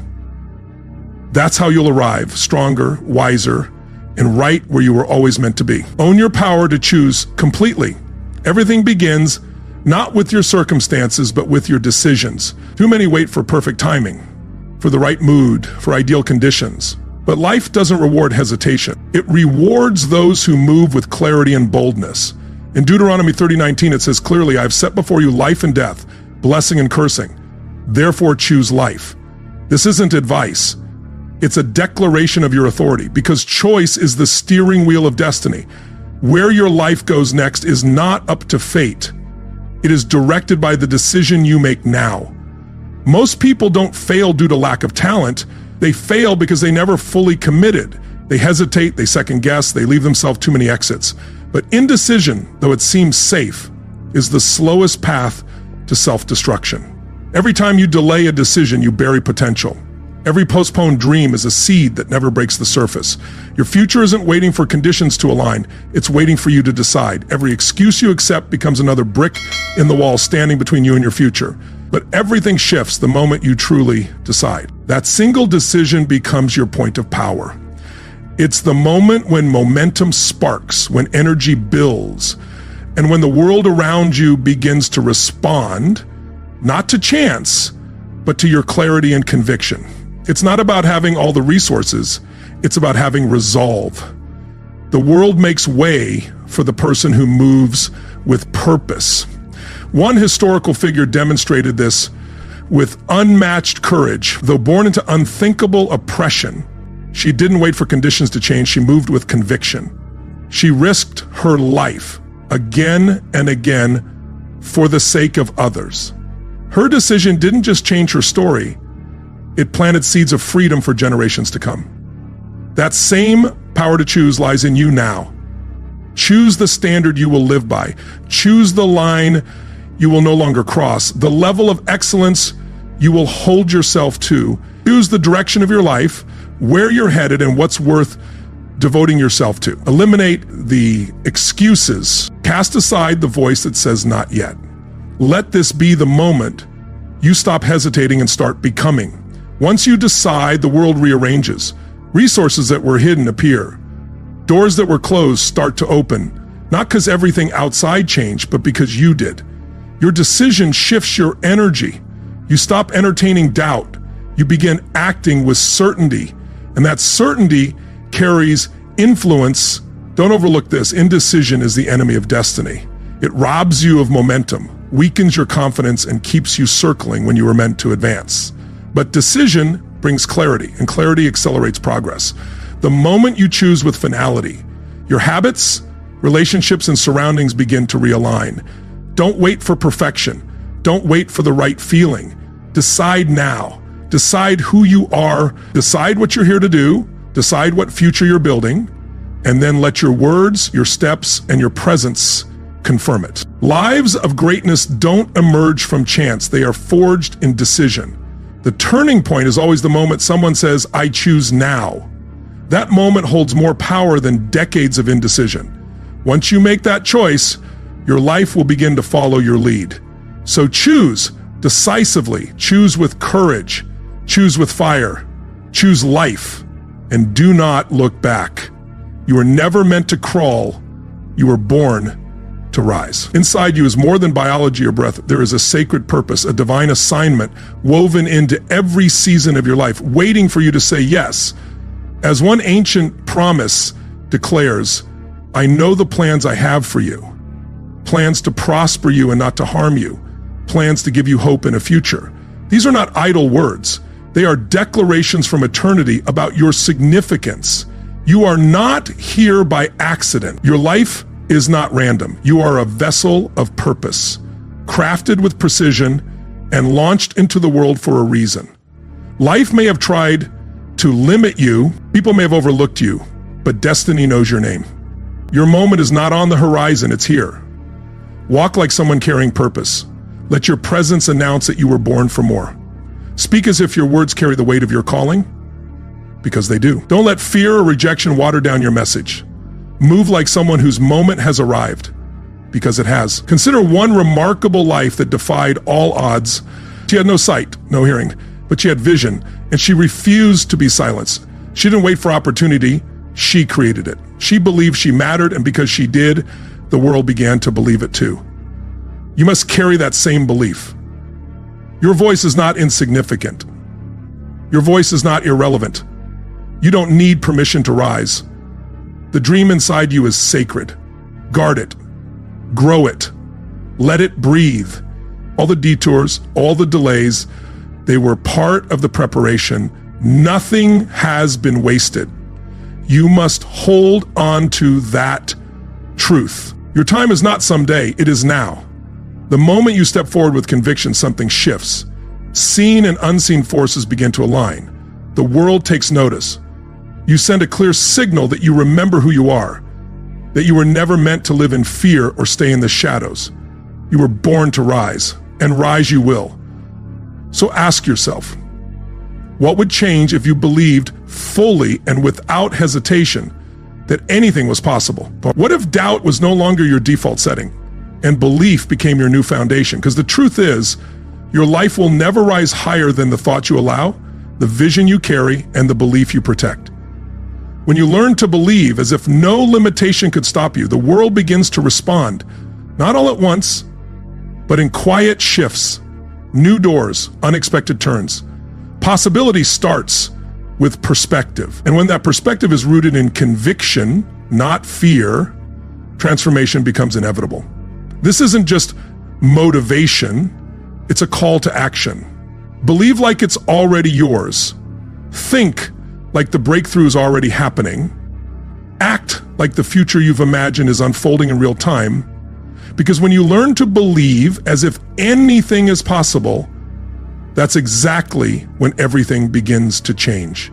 That's how you'll arrive, stronger, wiser, and right where you were always meant to be. Own your power to choose completely. Everything begins not with your circumstances, but with your decisions. Too many wait for perfect timing, for the right mood, for ideal conditions. But life doesn't reward hesitation. It rewards those who move with clarity and boldness. In Deuteronomy 30:19, it says clearly, "I've set before you life and death, blessing and cursing. Therefore choose life." This isn't advice. It's a declaration of your authority, because choice is the steering wheel of destiny. Where your life goes next is not up to fate. It is directed by the decision you make now. Most people don't fail due to lack of talent. They fail because they never fully committed. They hesitate, they second guess, they leave themselves too many exits. But indecision, though it seems safe, is the slowest path to self-destruction. Every time you delay a decision, you bury potential. Every postponed dream is a seed that never breaks the surface. Your future isn't waiting for conditions to align, it's waiting for you to decide. Every excuse you accept becomes another brick in the wall standing between you and your future. But everything shifts the moment you truly decide. That single decision becomes your point of power. It's the moment when momentum sparks, when energy builds, and when the world around you begins to respond, not to chance, but to your clarity and conviction. It's not about having all the resources, it's about having resolve. The world makes way for the person who moves with purpose. One historical figure demonstrated this with unmatched courage. Though born into unthinkable oppression, she didn't wait for conditions to change, she moved with conviction. She risked her life again and again for the sake of others. Her decision didn't just change her story, it planted seeds of freedom for generations to come. That same power to choose lies in you now. Choose the standard you will live by. Choose the line you will no longer cross. The level of excellence you will hold yourself to. Choose the direction of your life, where you're headed, and what's worth devoting yourself to. Eliminate the excuses. Cast aside the voice that says not yet. Let this be the moment you stop hesitating and start becoming. Once you decide, the world rearranges. Resources that were hidden appear. Doors that were closed start to open, not because everything outside changed, but because you did. Your decision shifts your energy. You stop entertaining doubt. You begin acting with certainty, and that certainty carries influence Don't overlook this. Indecision is the enemy of destiny. It robs you of momentum, weakens your confidence, and keeps you circling when you were meant to advance. But decision brings clarity, and clarity accelerates progress. The moment you choose with finality, your habits, relationships, and surroundings begin to realign. Don't wait for perfection. Don't wait for the right feeling. Decide now. Decide who you are. Decide what you're here to do. Decide what future you're building. And then let your words, your steps, and your presence confirm it. Lives of greatness don't emerge from chance. They are forged in decision. The turning point is always the moment someone says, "I choose now." That moment holds more power than decades of indecision. Once you make that choice, your life will begin to follow your lead. So choose decisively, choose with courage, choose with fire, choose life, and do not look back. You were never meant to crawl, you were born to rise. Inside you is more than biology or breath. There is a sacred purpose, a divine assignment woven into every season of your life, waiting for you to say yes. As one ancient promise declares, "I know the plans I have for you, plans to prosper you and not to harm you, plans to give you hope in a future." These are not idle words. They are declarations from eternity about your significance. You are not here by accident. Your life is not random. You are a vessel of purpose, crafted with precision and launched into the world for a reason. Life may have tried to limit you, people may have overlooked you, but destiny knows your name. Your moment is not on the horizon, it's here. Walk like someone carrying purpose. Let your presence announce that you were born for more. Speak as if your words carry the weight of your calling, because they do. Don't let fear or rejection water down your message. Move like someone whose moment has arrived, because it has. Consider one remarkable life that defied all odds. She had no sight, no hearing, but she had vision, and she refused to be silenced. She didn't wait for opportunity, she created it. She believed she mattered, and because she did, the world began to believe it too. You must carry that same belief. Your voice is not insignificant. Your voice is not irrelevant. You don't need permission to rise. The dream inside you is sacred. Guard it. Grow it. Let it breathe. All the detours, all the delays, they were part of the preparation. Nothing has been wasted. You must hold on to that truth. Your time is not someday, it is now. The moment you step forward with conviction, something shifts. Seen and unseen forces begin to align. The world takes notice. You send a clear signal that you remember who you are, that you were never meant to live in fear or stay in the shadows. You were born to rise, and rise you will. So ask yourself, what would change if you believed fully and without hesitation that anything was possible? But what if doubt was no longer your default setting and belief became your new foundation? Because the truth is, your life will never rise higher than the thoughts you allow, the vision you carry, and the belief you protect. When you learn to believe as if no limitation could stop you, the world begins to respond, not all at once, but in quiet shifts, new doors, unexpected turns. Possibility starts with perspective. And when that perspective is rooted in conviction, not fear, transformation becomes inevitable. This isn't just motivation, it's a call to action. Believe like it's already yours. Think like the breakthrough is already happening. Act like the future you've imagined is unfolding in real time. Because when you learn to believe as if anything is possible, that's exactly when everything begins to change.